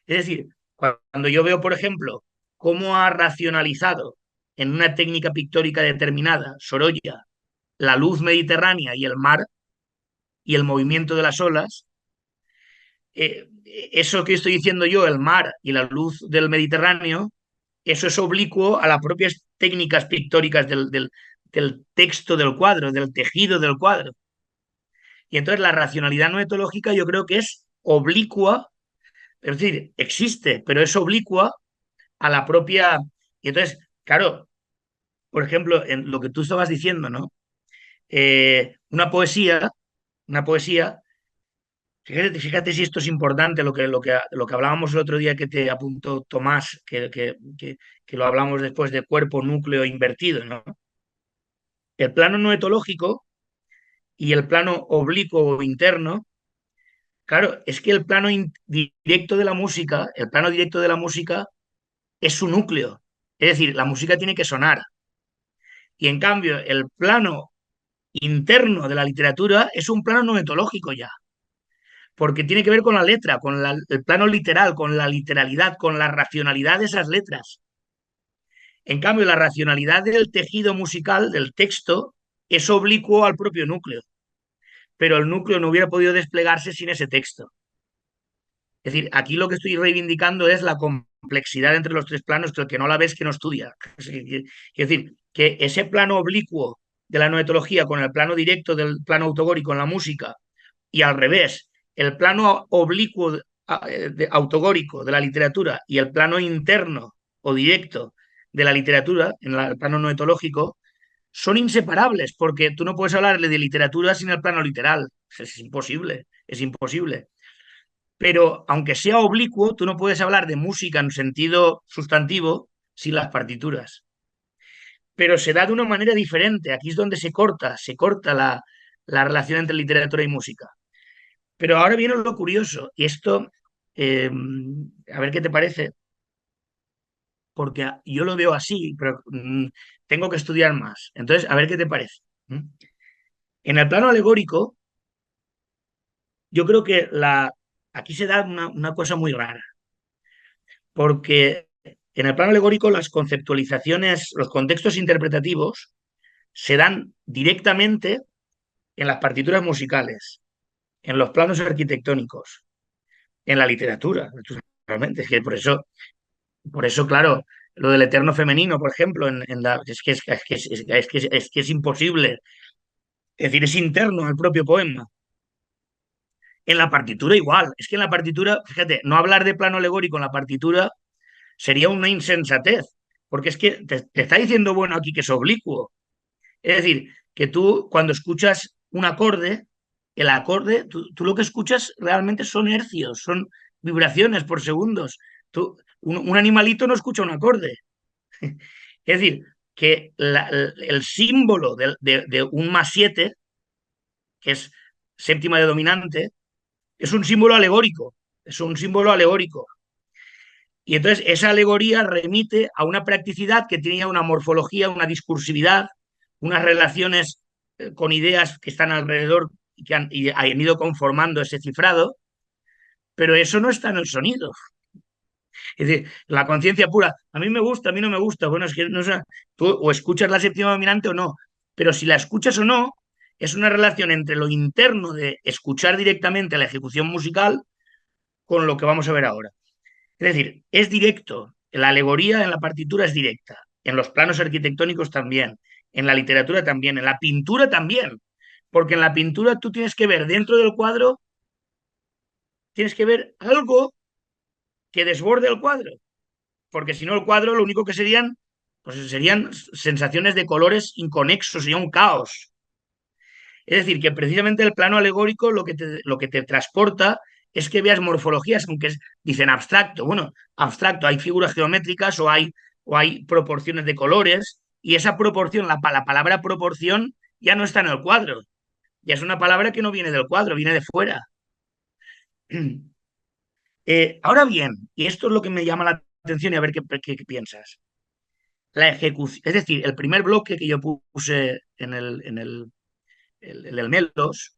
S2: Es decir, cuando yo veo, por ejemplo, cómo ha racionalizado en una técnica pictórica determinada Sorolla la luz mediterránea y el mar y el movimiento de las olas, eso que estoy diciendo yo, el mar y la luz del Mediterráneo, eso es oblicuo a las propias técnicas pictóricas del texto del cuadro, del tejido del cuadro. Y entonces la racionalidad noetológica yo creo que es oblicua, es decir, existe, pero es oblicua a la propia... Y entonces, claro, por ejemplo, en lo que tú estabas diciendo, ¿no? Una poesía, fíjate si esto es importante, lo que hablábamos el otro día que te apuntó Tomás, que lo hablamos después de cuerpo, núcleo invertido, ¿no? El plano noetológico y el plano oblicuo o interno, claro, es que directo de la música, el plano directo de la música es su núcleo. Es decir, la música tiene que sonar. Y en cambio, el plano interno de la literatura es un plano noetológico ya, porque tiene que ver con la letra, el plano literal, con la literalidad, con la racionalidad de esas letras. En cambio, la racionalidad del tejido musical, del texto, es oblicuo al propio núcleo, pero el núcleo no hubiera podido desplegarse sin ese texto. Es decir, aquí lo que estoy reivindicando es la complejidad entre los tres planos, que el que no la ve es que no estudia. Es decir, que ese plano oblicuo de la noetología con el plano directo del plano autogórico en la música y al revés, el plano oblicuo autogórico de la literatura y el plano interno o directo de la literatura, en el plano noetológico, son inseparables, porque tú no puedes hablarle de literatura sin el plano literal. Es imposible, es imposible. Pero aunque sea oblicuo, tú no puedes hablar de música en sentido sustantivo sin las partituras. Pero se da de una manera diferente. Aquí es donde se corta la relación entre literatura y música. Pero ahora viene lo curioso, y esto, a ver qué te parece, porque yo lo veo así, pero tengo que estudiar más. Entonces, a ver qué te parece. En el plano alegórico, yo creo que aquí se da una cosa muy rara, porque en el plano alegórico las conceptualizaciones, los contextos interpretativos se dan directamente en las partituras musicales, en los planos arquitectónicos, en la literatura, naturalmente. Es que por eso, claro, lo del eterno femenino, por ejemplo, es que es imposible. Es decir, es interno al propio poema. En la partitura igual. Es que en la partitura, fíjate, no hablar de plano alegórico en la partitura sería una insensatez, porque es que te está diciendo, bueno, aquí que es oblicuo. Es decir, que tú cuando escuchas un acorde, el acorde, tú lo que escuchas realmente son hercios, son vibraciones por segundos. Un animalito no escucha un acorde. Es decir, que el símbolo de un más 7, que es séptima de dominante, es un símbolo alegórico, es un símbolo alegórico. Y entonces esa alegoría remite a una practicidad que tenía una morfología, una discursividad, unas relaciones con ideas que están alrededor y han ido conformando ese cifrado, pero eso no está en el sonido. Es decir, la conciencia pura, a mí me gusta, a mí no me gusta, bueno, es que no sé, tú o escuchas la séptima dominante o no, pero si la escuchas o no, es una relación entre lo interno de escuchar directamente la ejecución musical con lo que vamos a ver ahora. Es decir, es directo, la alegoría en la partitura es directa, en los planos arquitectónicos también, en la literatura también, en la pintura también, porque en la pintura tú tienes que ver dentro del cuadro, tienes que ver algo que desborde el cuadro, porque si no el cuadro lo único que pues serían sensaciones de colores inconexos, sería un caos. Es decir, que precisamente el plano alegórico lo que te transporta es que veas morfologías, aunque dicen abstracto. Bueno, abstracto, hay figuras geométricas o hay proporciones de colores, y esa proporción, la palabra proporción, ya no está en el cuadro. Ya es una palabra que no viene del cuadro, viene de fuera. Ahora bien, y esto es lo que me llama la atención y a ver qué piensas. La ejecución, es decir, el primer bloque que yo puse en el Melos,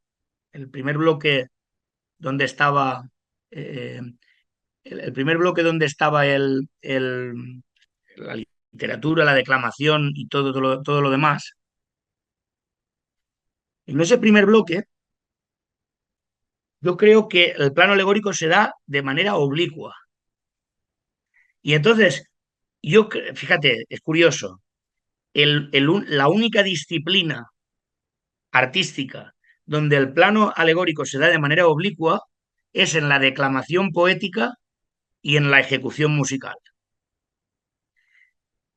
S2: el primer bloque donde estaba eh, el primer bloque donde estaba la literatura, la declamación y todo lo demás. En ese primer bloque, yo creo que el plano alegórico se da de manera oblicua. Y entonces, Fíjate, es curioso, la única disciplina artística donde el plano alegórico se da de manera oblicua es en la declamación poética y en la ejecución musical.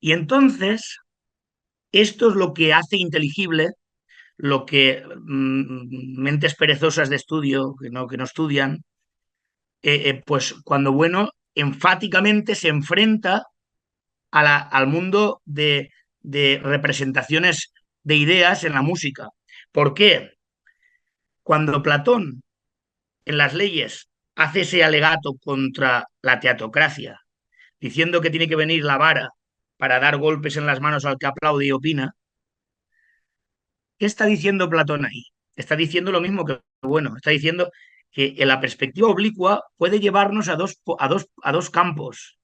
S2: Y entonces, esto es lo que hace inteligible lo que mentes perezosas de estudio, que no estudian, pues cuando bueno, enfáticamente se enfrenta al mundo de representaciones de ideas en la música. ¿Por qué? Cuando Platón en las leyes hace ese alegato contra la teatocracia, diciendo que tiene que venir la vara para dar golpes en las manos al que aplaude y opina, ¿qué está diciendo Platón ahí? Está diciendo lo mismo que, bueno, está diciendo que en la perspectiva oblicua puede llevarnos a dos campos.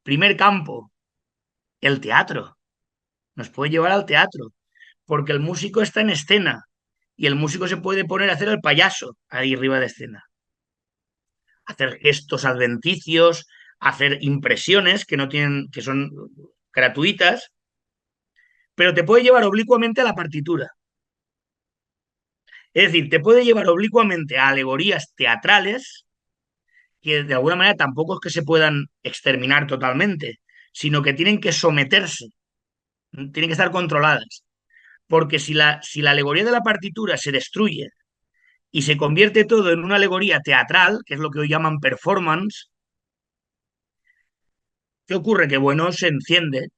S2: Primer campo, el teatro. Nos puede llevar al teatro, porque el músico está en escena y el músico se puede poner a hacer el payaso ahí arriba de escena, hacer gestos adventicios, hacer impresiones que no tienen, que son gratuitas, pero te puede llevar oblicuamente a la partitura. Es decir, te puede llevar oblicuamente a alegorías teatrales que de alguna manera tampoco es que se puedan exterminar totalmente, sino que tienen que someterse, tienen que estar controladas. Porque si la alegoría de la partitura se destruye y se convierte todo en una alegoría teatral, que es lo que hoy llaman performance, ¿qué ocurre? Que bueno se enciende.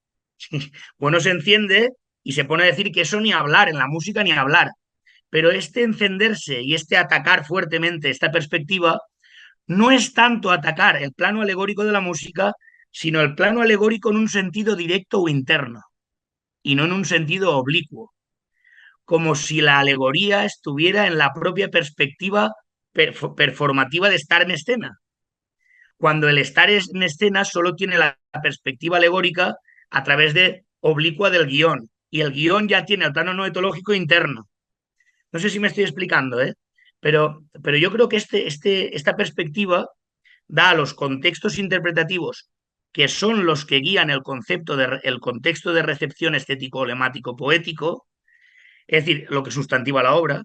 S2: Bueno se enciende y se pone a decir que eso ni hablar, en la música ni hablar. Pero este encenderse y este atacar fuertemente esta perspectiva no es tanto atacar el plano alegórico de la música, sino el plano alegórico en un sentido directo o interno, y no en un sentido oblicuo, como si la alegoría estuviera en la propia perspectiva performativa de estar en escena, cuando el estar en escena solo tiene la perspectiva alegórica a través de oblicua del guión, y el guión ya tiene el plano noetológico interno. No sé si me estoy explicando, ¿eh? Pero yo creo que esta perspectiva da a los contextos interpretativos, que son los que guían el contexto de recepción estético, lemático, poético, es decir, lo que sustantiva la obra.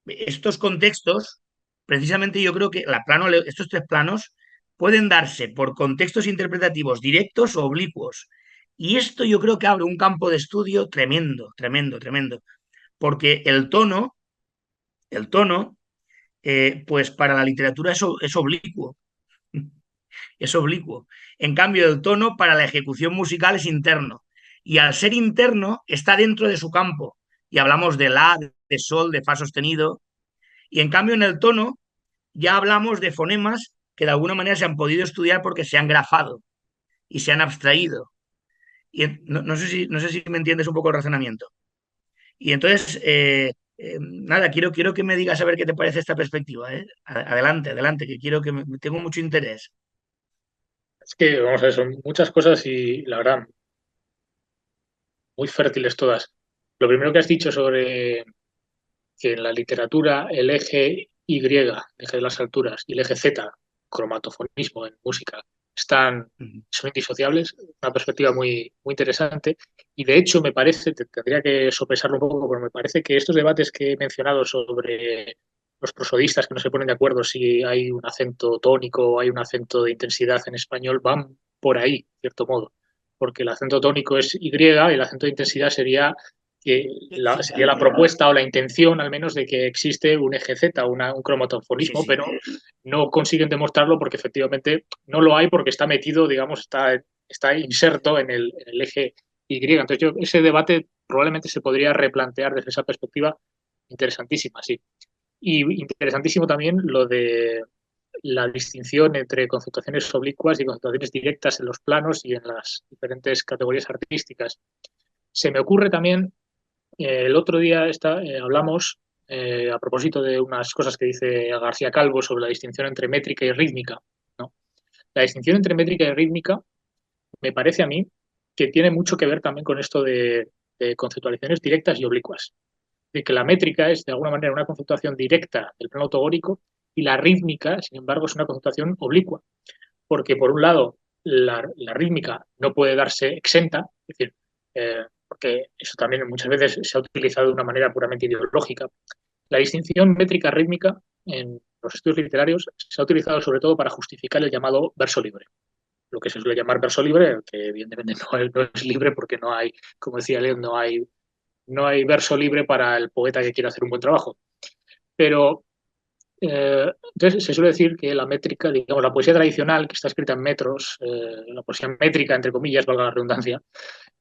S2: Estos contextos, precisamente yo creo que estos tres planos pueden darse por contextos interpretativos directos o oblicuos. Y esto yo creo que abre un campo de estudio tremendo, tremendo, tremendo. Porque el tono, pues para la literatura es oblicuo, es oblicuo. En cambio, el tono para la ejecución musical es interno. Y al ser interno, está dentro de su campo. Y hablamos de la, de sol, de fa sostenido. Y en cambio, en el tono, ya hablamos de fonemas que de alguna manera se han podido estudiar porque se han grafado y se han abstraído. Y no sé si me entiendes un poco el razonamiento. Y entonces, nada, quiero que me digas a ver qué te parece esta perspectiva. ¿Eh? Adelante, adelante, que tengo mucho interés.
S1: Es que, vamos a ver, son muchas cosas y la verdad, muy fértiles todas. Lo primero que has dicho sobre que en la literatura el eje Y, el eje de las alturas, y el eje Z, cromatofonismo en música, son indisociables, una perspectiva muy interesante. Y de hecho, me parece, tendría que sopesarlo un poco, pero me parece que estos debates que he mencionado sobre los prosodistas que no se ponen de acuerdo si hay un acento tónico o hay un acento de intensidad en español van por ahí, de cierto modo. Porque el acento tónico es Y y el acento de intensidad sería la propuesta o la intención, al menos, de que existe un eje Z, un
S2: Sí,
S1: cromatofonismo,
S2: sí.
S1: pero no consiguen demostrarlo porque efectivamente no lo hay, porque está metido, digamos, está inserto en el eje Y. Entonces, ese debate probablemente se podría replantear desde esa perspectiva interesantísima, sí. Y interesantísimo también lo de la distinción entre concentraciones oblicuas y concentraciones directas en los planos y en las diferentes categorías artísticas. Se me ocurre también el otro día hablamos, a propósito de unas cosas que dice García Calvo sobre la distinción entre métrica y rítmica, ¿no? La distinción entre métrica y rítmica me parece a mí que tiene mucho que ver también con esto de conceptualizaciones directas y oblicuas. De que la métrica es de alguna manera una conceptuación directa del plano autogórico y la rítmica, sin embargo, es una conceptuación oblicua. Porque por un lado la rítmica no puede darse exenta, es decir, porque eso también muchas veces se ha utilizado de una manera puramente ideológica. La distinción métrica-rítmica en los estudios literarios se ha utilizado sobre todo para justificar el llamado verso libre. Lo que se suele llamar verso libre, que evidentemente no es libre porque no hay, como decía León, no hay verso libre para el poeta que quiere hacer un buen trabajo. Pero entonces se suele decir que la métrica, digamos, la poesía tradicional, que está escrita en metros, la poesía métrica, entre comillas, valga la redundancia,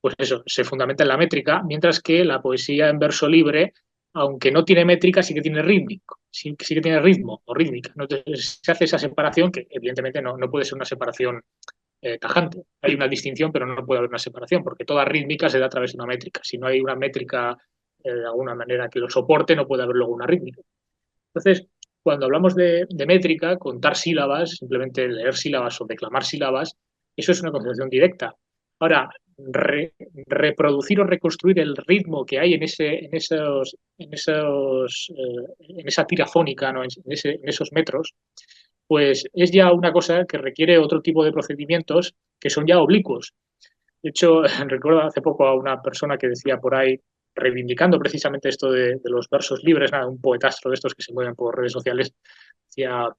S1: pues eso, se fundamenta en la métrica, mientras que la poesía en verso libre, aunque no tiene métrica, sí que tiene rítmico, sí que tiene ritmo o rítmica, ¿no? Entonces se hace esa separación que evidentemente no puede ser una separación tajante. Hay una distinción, pero no puede haber una separación, porque toda rítmica se da a través de una métrica. Si no hay una métrica de alguna manera que lo soporte, no puede haber luego una rítmica. Entonces, cuando hablamos de métrica, contar sílabas, simplemente leer sílabas o declamar sílabas, eso es una concepción directa. Ahora, reproducir o reconstruir el ritmo que hay en esa tira fónica, ¿no? En esos metros, pues es ya una cosa que requiere otro tipo de procedimientos que son ya oblicuos. De hecho, recuerdo hace poco a una persona que decía por ahí, reivindicando precisamente esto de los versos libres, nada, un poetastro de estos que se mueven por redes sociales, decía,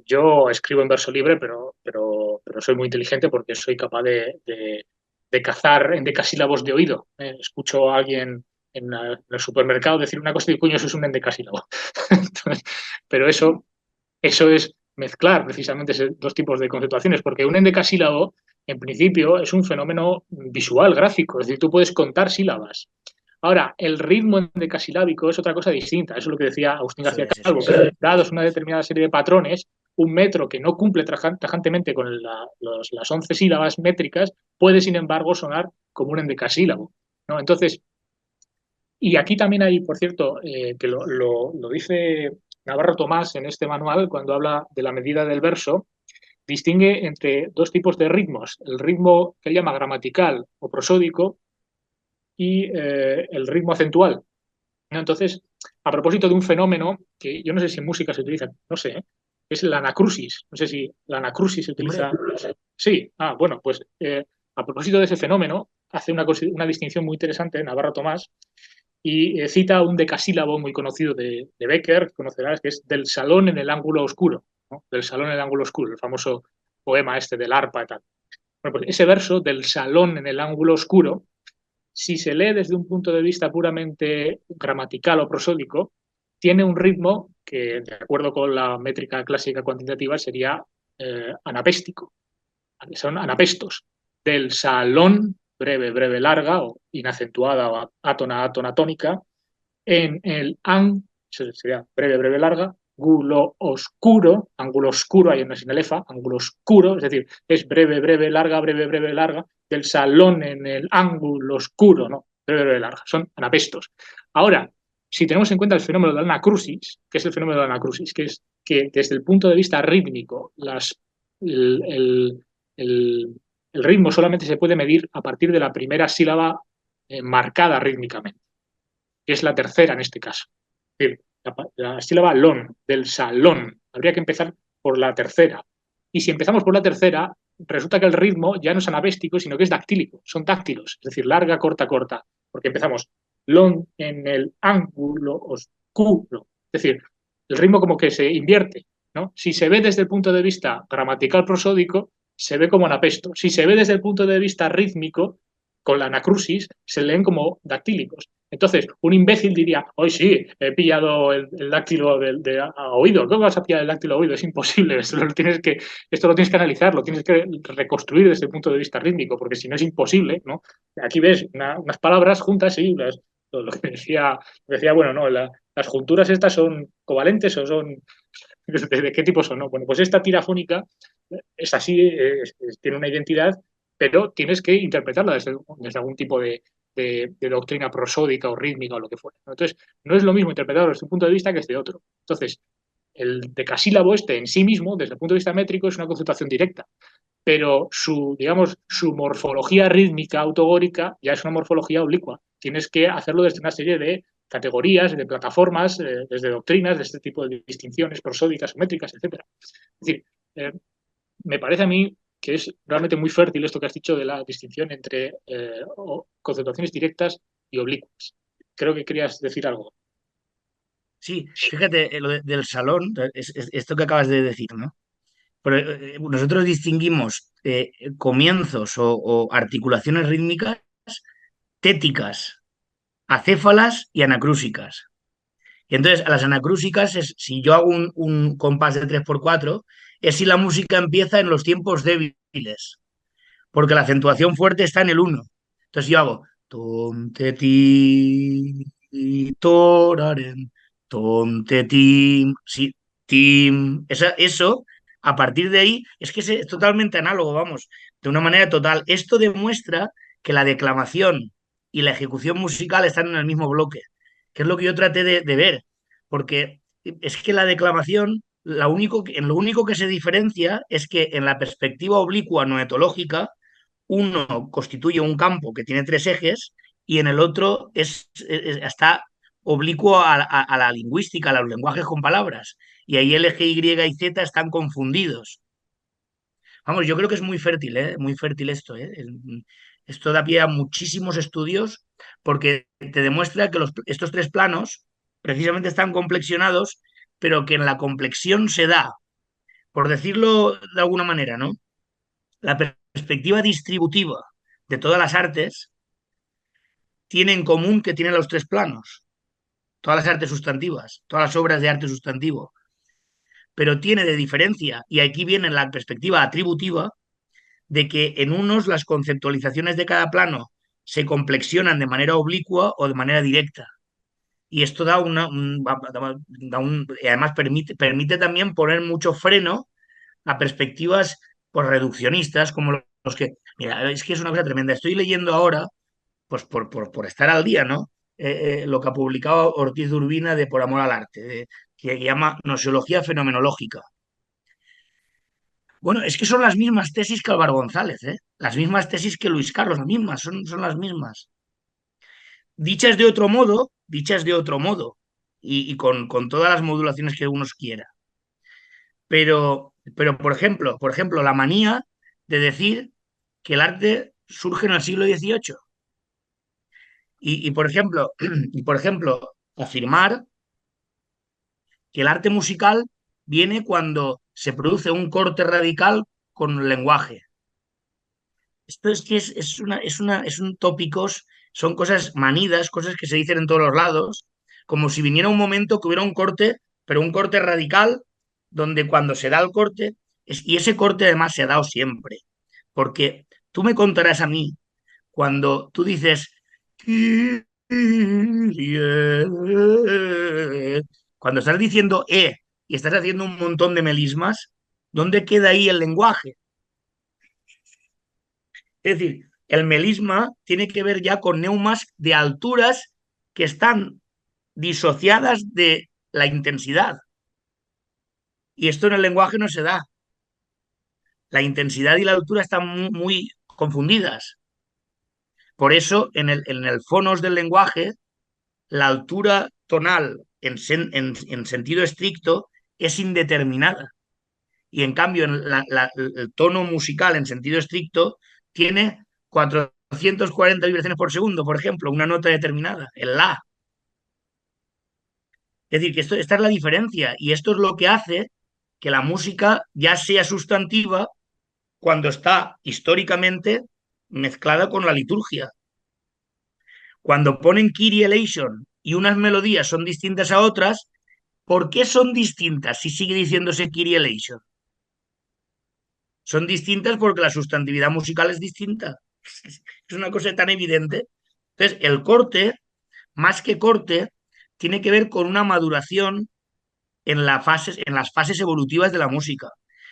S1: yo escribo en verso libre, pero soy muy inteligente porque soy capaz de cazar en decasílabos de oído. Escucho a alguien en el supermercado decir una cosa y digo, coño, eso es un endecasílabo. Entonces, pero eso es mezclar precisamente esos dos tipos de conceptuaciones, porque un endecasílabo, en principio, es un fenómeno visual, gráfico, es decir, tú puedes contar sílabas. Ahora, el ritmo endecasilábico es otra cosa distinta, eso es lo que decía Agustín
S2: Eso
S1: García
S2: es, eso
S1: Calvo,
S2: es.
S1: que dados una determinada serie de patrones, un metro que no cumple tajantemente con las 11 sílabas métricas puede, sin embargo, sonar como un endecasílabo, ¿no? Entonces, y aquí también hay, por cierto, que lo dice Navarro Tomás en este manual, cuando habla de la medida del verso, distingue entre dos tipos de ritmos, el ritmo que él llama gramatical o prosódico y el ritmo acentual, ¿no? Entonces, a propósito de un fenómeno que yo no sé si en música se utiliza, no sé, es la anacrusis. No sé si la anacrusis se
S2: Hombre,
S1: utiliza. Sí, bueno, pues a propósito de ese fenómeno, hace una distinción muy interesante Navarro Tomás y cita un decasílabo muy conocido de Becker, conocerás, que es del salón en el ángulo oscuro, ¿no? Del salón en el ángulo oscuro, el famoso poema este del arpa y tal. Bueno, pues ese verso del salón en el ángulo oscuro, si se lee desde un punto de vista puramente gramatical o prosódico, tiene un ritmo que, de acuerdo con la métrica clásica cuantitativa, sería anapéstico. Son anapestos. Del salón, breve, breve, larga, o inacentuada, o átona, átona, tónica, en el eso sería breve, breve, larga, ángulo oscuro, hay una sin el efa, ángulo oscuro, es decir, es breve, breve, larga, del salón en el ángulo oscuro, ¿no? Breve, breve, larga, son anapestos. Ahora, si tenemos en cuenta el fenómeno de la anacrusis, ¿qué es el fenómeno de la anacrusis? Que es que desde el punto de vista rítmico, el, el, el, el ritmo solamente se puede medir a partir de la primera sílaba marcada rítmicamente, que es la tercera en este caso. Es decir, la sílaba lon, del salón, habría que empezar por la tercera. Y si empezamos por la tercera, resulta que el ritmo ya no es anabéstico, sino que es dactílico, son dáctilos, es decir, larga, corta, corta, porque empezamos lon en el ángulo oscuro, es decir, el ritmo como que se invierte, ¿no? Si se ve desde el punto de vista gramatical prosódico, se ve como anapesto. Si se ve desde el punto de vista rítmico, con la anacrusis, se leen como dactílicos. Entonces, un imbécil diría, hoy sí, he pillado el dáctilo a oído. ¿Cómo vas a pillar el dáctilo a oído? Es imposible. Esto lo tienes que analizar, lo tienes que reconstruir desde el punto de vista rítmico, porque si no es imposible, ¿no? Aquí ves unas palabras juntas y lo que decía, bueno, no, las junturas estas son covalentes o son ¿de qué tipo son? ¿No? Bueno, pues esta tira fónica es así, tiene una identidad, pero tienes que interpretarla desde algún tipo de doctrina prosódica o rítmica o lo que fuera, ¿no? Entonces, no es lo mismo interpretarlo desde un punto de vista que desde otro. Entonces, el decasílabo este en sí mismo, desde el punto de vista métrico, es una concentración directa, pero digamos, su morfología rítmica autogórica ya es una morfología oblicua. Tienes que hacerlo desde una serie de categorías, de plataformas, desde doctrinas, de este tipo de distinciones prosódicas o métricas, etc. Es decir, me parece a mí que es realmente muy fértil esto que has dicho de la distinción entre concentraciones directas y oblicuas. Creo que querías decir algo.
S2: Sí, fíjate, del salón, esto que acabas de decir, ¿no? Pero, nosotros distinguimos comienzos o articulaciones rítmicas téticas, acéfalas y anacrúsicas. Y entonces, a las anacrúsicas, si yo hago un compás de 3x4, es si la música empieza en los tiempos débiles, porque la acentuación fuerte está en el uno. Entonces yo hago tom, te, ti, toraren, tom, te, tim, sí, tim. Eso, a partir de ahí, es que es totalmente análogo, vamos, de una manera total. Esto demuestra que la declamación y la ejecución musical están en el mismo bloque, que es lo que yo traté de ver, porque es que la declamación, en lo único que se diferencia es que en la perspectiva oblicua noetológica, uno constituye un campo que tiene tres ejes y en el otro está oblicuo a la lingüística, a los lenguajes con palabras. Y ahí el eje Y y Z están confundidos. Vamos, yo creo que es muy fértil, ¿eh? Muy fértil esto, ¿eh? Esto da pie a muchísimos estudios porque te demuestra que estos tres planos precisamente están complexionados, pero que en la complexión se da, por decirlo de alguna manera, ¿no? La perspectiva distributiva de todas las artes tiene en común que tiene los tres planos, todas las artes sustantivas, todas las obras de arte sustantivo, pero tiene de diferencia, y aquí viene la perspectiva atributiva, de que en unos las conceptualizaciones de cada plano se complexionan de manera oblicua o de manera directa. Y esto además permite también poner mucho freno a perspectivas pues, reduccionistas como los que... Mira, es que es una cosa tremenda. Estoy leyendo ahora, pues por estar al día, ¿no? Lo que ha publicado Ortiz de Urbina de Por amor al arte, que llama Nosiología Fenomenológica. Bueno, es que son las mismas tesis que Álvaro González, ¿eh? Las mismas tesis que Luis Carlos, las mismas, son las mismas. Dichas de otro modo, y con todas las modulaciones que uno quiera. Pero por ejemplo, la manía de decir que el arte surge en el siglo XVIII. Y por ejemplo, afirmar que el arte musical viene cuando se produce un corte radical con el lenguaje. Esto es que es un tópicos, son cosas manidas, cosas que se dicen en todos los lados, como si viniera un momento que hubiera un corte, pero un corte radical, donde cuando se da el corte, y ese corte además se ha dado siempre, porque tú me contarás a mí, cuando tú dices, cuando estás diciendo y estás haciendo un montón de melismas, ¿dónde queda ahí el lenguaje? Es decir, el melisma tiene que ver ya con neumas de alturas que están disociadas de la intensidad. Y esto en el lenguaje no se da. La intensidad y la altura están muy confundidas. Por eso, en el fonos del lenguaje, la altura tonal en sentido estricto es indeterminada. Y en cambio, el tono musical en sentido estricto tiene 440 vibraciones por segundo, por ejemplo, una nota determinada, el la. Es decir, que esta es la diferencia y esto es lo que hace que la música ya sea sustantiva cuando está históricamente mezclada con la liturgia. Cuando ponen Kyrie eleison y unas melodías son distintas a otras, ¿por qué son distintas si sigue diciéndose Kyrie eleison? Son distintas porque la sustantividad musical es distinta. Es una cosa tan evidente. Entonces, el corte, más que corte, tiene que ver con una maduración en las fases evolutivas de la música.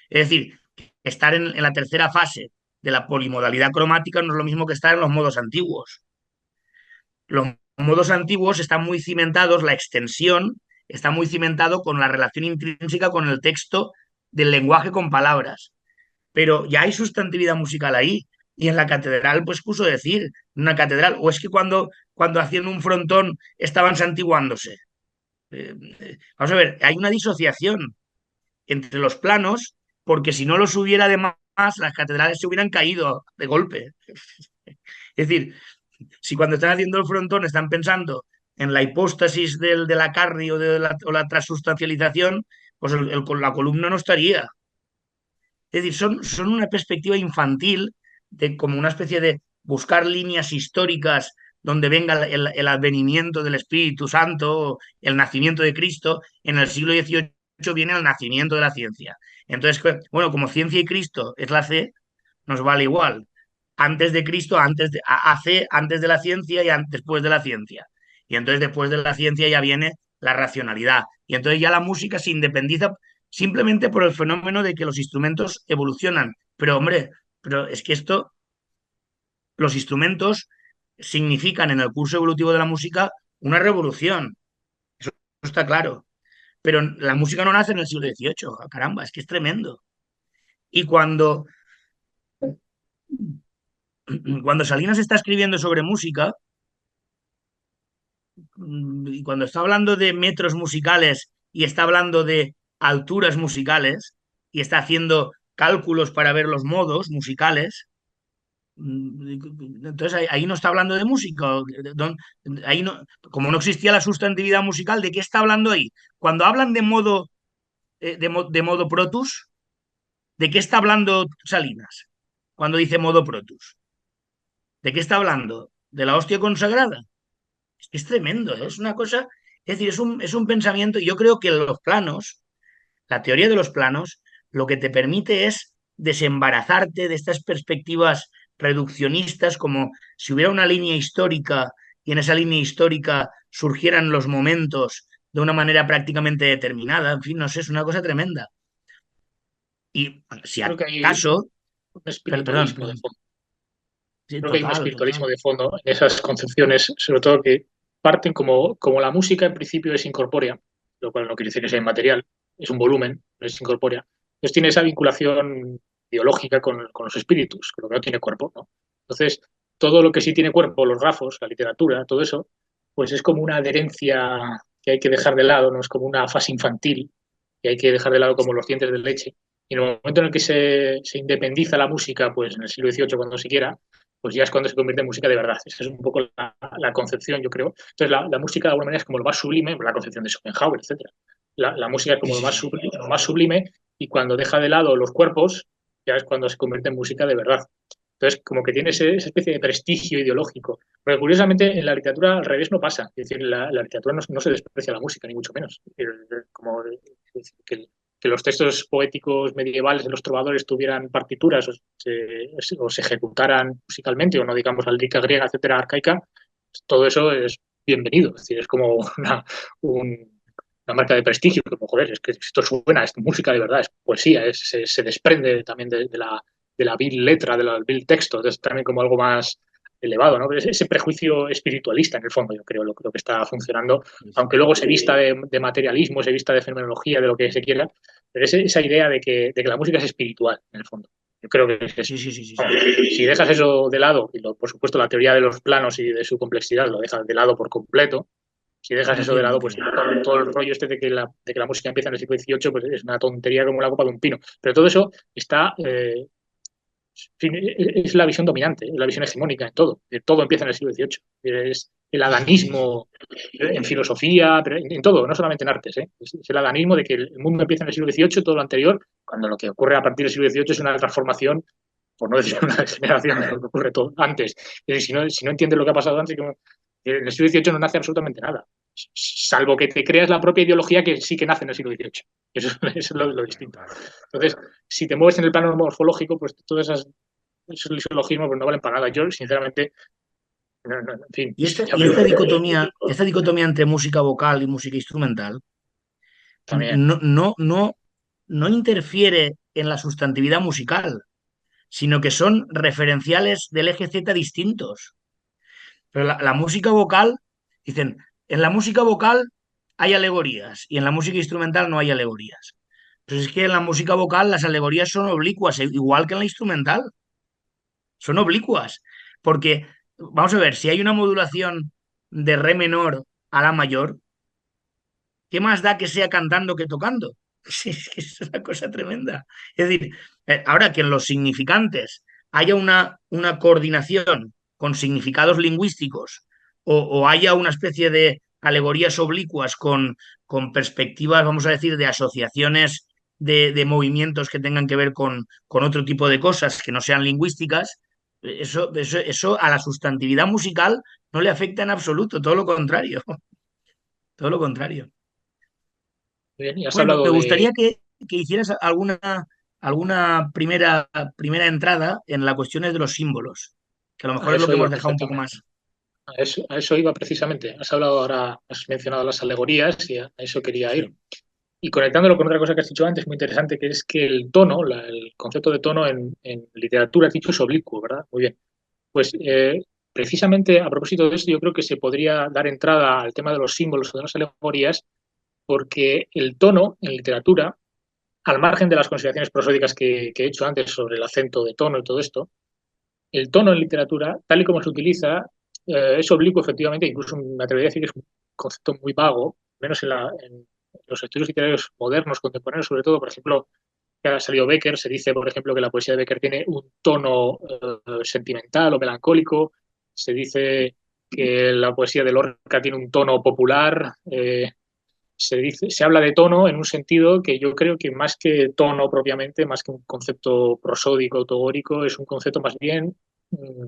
S2: Es decir, estar en la tercera fase de la polimodalidad cromática no es lo mismo que estar en los modos antiguos. Los modos antiguos están muy cimentados, la extensión está muy cimentado con la relación intrínseca con el texto del lenguaje con palabras, pero ya hay sustantividad musical ahí. Y en la catedral, pues puso decir, una catedral, o es que cuando hacían un frontón estaban santiguándose. Vamos a ver, hay una disociación entre los planos, porque si no los hubiera las catedrales se hubieran caído de golpe. Es decir, si cuando están haciendo el frontón están pensando en la hipóstasis de la carne o la transustancialización, pues la columna no estaría. Es decir, son una perspectiva infantil de como una especie de buscar líneas históricas donde venga el advenimiento del Espíritu Santo, el nacimiento de Cristo. En el siglo XVIII viene el nacimiento de la ciencia. Entonces, bueno, como ciencia y Cristo es la C, nos vale igual. Antes de Cristo, AC, antes de la ciencia y después de la ciencia. Y entonces después de la ciencia ya viene la racionalidad. Y entonces ya la música se independiza simplemente por el fenómeno de que los instrumentos evolucionan. Pero hombre, pero es que los instrumentos significan en el curso evolutivo de la música una revolución. Eso está claro. Pero la música no nace en el siglo XVIII. Caramba, es que es tremendo. Y cuando Salinas está escribiendo sobre música, y cuando está hablando de metros musicales y está hablando de alturas musicales y está haciendo cálculos para ver los modos musicales, entonces ahí no está hablando de música. Ahí no, como no existía la sustantividad musical, ¿de qué está hablando ahí? Cuando hablan de modo, de modo protus, ¿de qué está hablando Salinas? Cuando dice modo protus. ¿De qué está hablando? ¿De la hostia consagrada? Es tremendo, ¿eh? Es una cosa, es decir, es un pensamiento, y yo creo que los planos, la teoría de los planos, lo que te permite es desembarazarte de estas perspectivas reduccionistas, como si hubiera una línea histórica y en esa línea histórica surgieran los momentos de una manera prácticamente determinada. En fin, no sé, es una cosa tremenda. Y si
S1: Creo que hay
S2: acaso,
S1: un
S2: perdón,
S1: espiritualismo de
S2: perdón.
S1: fondo.
S2: Sí,
S1: Creo que hay un
S2: total,
S1: espiritualismo
S2: total.
S1: de fondo en esas concepciones, sobre todo que parten como la música en principio es incorpórea, lo cual no quiere decir que sea inmaterial, es un volumen, no es incorpórea. Entonces tiene esa vinculación biológica con los espíritus, con lo que no tiene cuerpo, ¿no? Entonces, todo lo que sí tiene cuerpo, los grafos, la literatura, todo eso, pues es como una adherencia que hay que dejar de lado, no es como una fase infantil que hay que dejar de lado como los dientes de leche. Y en el momento en el que se independiza la música, pues en el siglo XVIII, cuando siquiera, pues ya es cuando se convierte en música de verdad. Esa es un poco la concepción, yo creo. Entonces, la música de alguna manera es como lo más sublime, la concepción de Schopenhauer, etcétera. La música es
S2: Sí,
S1: como
S2: sí, sí.
S1: lo más sublime, y cuando deja de lado los cuerpos, ya es cuando se convierte en música de verdad. Entonces, como que tiene esa especie de prestigio ideológico. Pero curiosamente, en la literatura al revés no pasa. Es decir, la literatura no se desprecia la música, ni mucho menos. Como que los textos poéticos medievales de los trovadores tuvieran partituras o se ejecutaran musicalmente, o no digamos la lírica griega, etcétera, arcaica, todo eso es bienvenido. Es decir, es como una marca de prestigio, como joder, es que esto suena, es música de verdad, es poesía, se desprende también de la vil letra, del vil texto, es también como algo más elevado, ¿no? Ese prejuicio espiritualista, en el fondo, yo creo, lo que está funcionando, aunque luego se vista de materialismo, se vista de fenomenología, de lo que se quiera, pero es esa idea de que la música es espiritual, en el fondo. Yo creo que es eso.
S2: Sí, sí, sí, sí, sí.
S1: Si dejas eso de lado, y por supuesto la teoría de los planos y de su complejidad lo dejas de lado por completo, si dejas
S2: No
S1: eso de
S2: tiene, no
S1: lado, pues
S2: tiene.
S1: todo el rollo este de que la música empieza en el siglo XVIII, pues es una tontería como la copa de un pino. Pero todo eso está, es la visión dominante, es la visión hegemónica en todo. Todo empieza en el siglo XVIII. Es el
S2: Sí, sí, sí, sí, sí.
S1: adanismo en filosofía, pero en todo, no solamente en artes. Es el adanismo de que el mundo empieza en el siglo XVIII, todo lo anterior, cuando lo que ocurre a partir del siglo XVIII es una transformación, por no decir una degeneración de lo que ocurre todo antes. Si no entiendes lo que ha pasado antes, en el siglo XVIII no nace absolutamente nada, salvo que te creas la propia ideología que sí que nace en el siglo XVIII. Eso es lo
S2: Claro,
S1: distinto.
S2: claro.
S1: Entonces, si te mueves en el plano morfológico, pues todos esos silogismos pues no valen para nada. Yo, sinceramente, en fin,
S2: Y esta,
S1: ya
S2: y
S1: veo
S2: esta dicotomía, esta dicotomía entre música vocal y música instrumental
S1: también.
S2: no interfiere en la sustantividad musical, sino que son referenciales del eje Z distintos. Pero la música vocal, dicen, en la música vocal hay alegorías y en la música instrumental no hay alegorías. Pero es que en la música vocal las alegorías son oblicuas, igual que en la instrumental, son oblicuas. Porque, vamos a ver, si hay una modulación de re menor a la mayor, ¿qué más da que sea cantando que tocando? Sí, es que es una cosa tremenda. Es decir, ahora que en los significantes haya una coordinación con significados lingüísticos o haya una especie de alegorías oblicuas con perspectivas, vamos a decir, de asociaciones de movimientos que tengan que ver con otro tipo de cosas que no sean lingüísticas, eso a la sustantividad musical no le afecta en absoluto, todo lo contrario, todo lo contrario.
S1: Muy bien, y has
S2: Bueno, me
S1: hablado de...
S2: gustaría que hicieras alguna primera entrada en las cuestiones de los símbolos, que a lo
S1: A
S2: mejor es lo
S1: eso
S2: que
S1: iba
S2: hemos dejado un poco
S1: perfectamente.
S2: más.
S1: A eso iba precisamente. Has hablado ahora, has mencionado las alegorías y a eso quería ir.
S2: Sí.
S1: Y conectándolo con otra cosa que has dicho antes, muy interesante, que es que el tono, el concepto de tono en literatura, has dicho, es oblicuo, ¿verdad? Muy bien. Pues precisamente a propósito de esto, yo creo que se podría dar entrada al tema de los símbolos o de las alegorías, porque el tono en literatura, al margen de las consideraciones prosódicas que he hecho antes sobre el acento de tono y todo esto, el tono en literatura, tal y como se utiliza, es oblicuo efectivamente, incluso me atrevería a decir que es un concepto muy vago, menos en los estudios literarios modernos, contemporáneos, sobre todo, por ejemplo, que ha salido Becker, se dice, por ejemplo, que la poesía de Becker tiene un tono sentimental o melancólico, se dice que la poesía de Lorca tiene un tono popular, se habla de tono en un sentido que yo creo que más que tono propiamente, más que un concepto prosódico, autogórico, es un concepto más bien mm,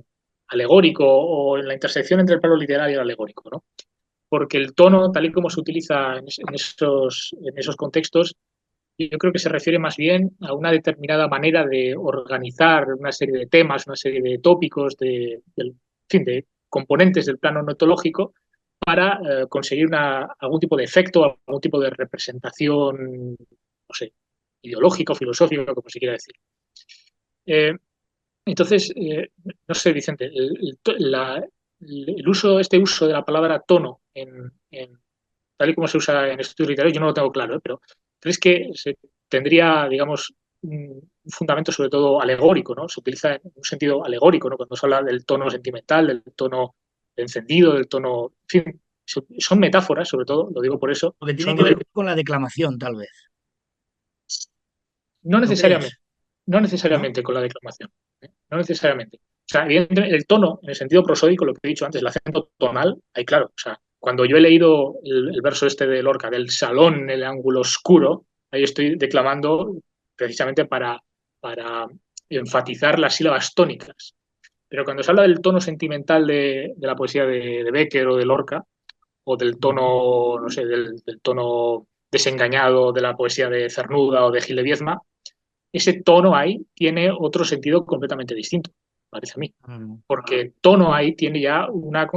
S1: alegórico o en la intersección entre el plano literario y el alegórico, ¿no? Porque el tono, tal y como se utiliza en esos contextos, yo creo que se refiere más bien a una determinada manera de organizar una serie de temas, una serie de tópicos, en fin, de componentes del plano notológico para conseguir algún tipo de efecto, algún tipo de representación, no sé, ideológica o filosófica, como se quiera decir. Eh, entonces, no sé, Vicente, este uso de la palabra tono tal y como se usa en estudios literarios, yo no lo tengo claro, pero ¿crees que se tendría, digamos, un fundamento sobre todo alegórico, ¿no? Se utiliza en un sentido alegórico, ¿no? Cuando se habla del tono sentimental, del tono encendido, del tono, en fin, son metáforas, sobre todo, lo digo por eso,
S2: Lo que tiene
S1: son
S2: que ver con la declamación, tal vez.
S1: no
S2: ¿No
S1: necesariamente,
S2: crees?
S1: no
S2: ¿No?
S1: necesariamente con la declamación, ¿eh? No necesariamente. O sea, evidentemente, el tono, en el sentido prosódico, lo que he dicho antes, el acento tonal, ahí claro, o sea, cuando yo he leído el verso este de Lorca, del salón en el ángulo oscuro, ahí estoy declamando precisamente para enfatizar las sílabas tónicas. Pero cuando se habla del tono sentimental de la poesía de Becker o de Lorca, o del tono, no sé, del tono desengañado de la poesía de Cernuda o de Gil de Viedma, ese tono ahí tiene otro sentido completamente distinto, parece a mí.
S2: Mm.
S1: Porque tono ahí tiene ya una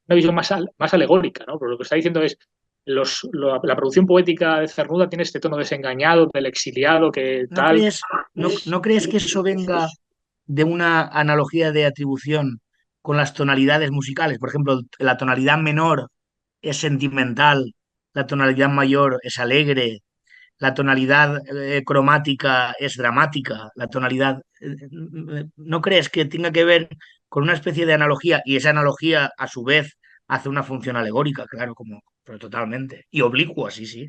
S1: visión más alegórica, ¿no? Pero lo que está diciendo es, la producción poética de Cernuda tiene este tono desengañado del exiliado que
S2: ¿No
S1: tal.
S2: crees, no crees que eso venga de una analogía de atribución con las tonalidades musicales? Por ejemplo, la tonalidad menor es sentimental, la tonalidad mayor es alegre, la tonalidad cromática es dramática, la tonalidad... ¿No crees que tenga que ver con una especie de analogía y esa analogía a su vez hace una función alegórica, claro, como pero totalmente, y oblicua, sí, sí.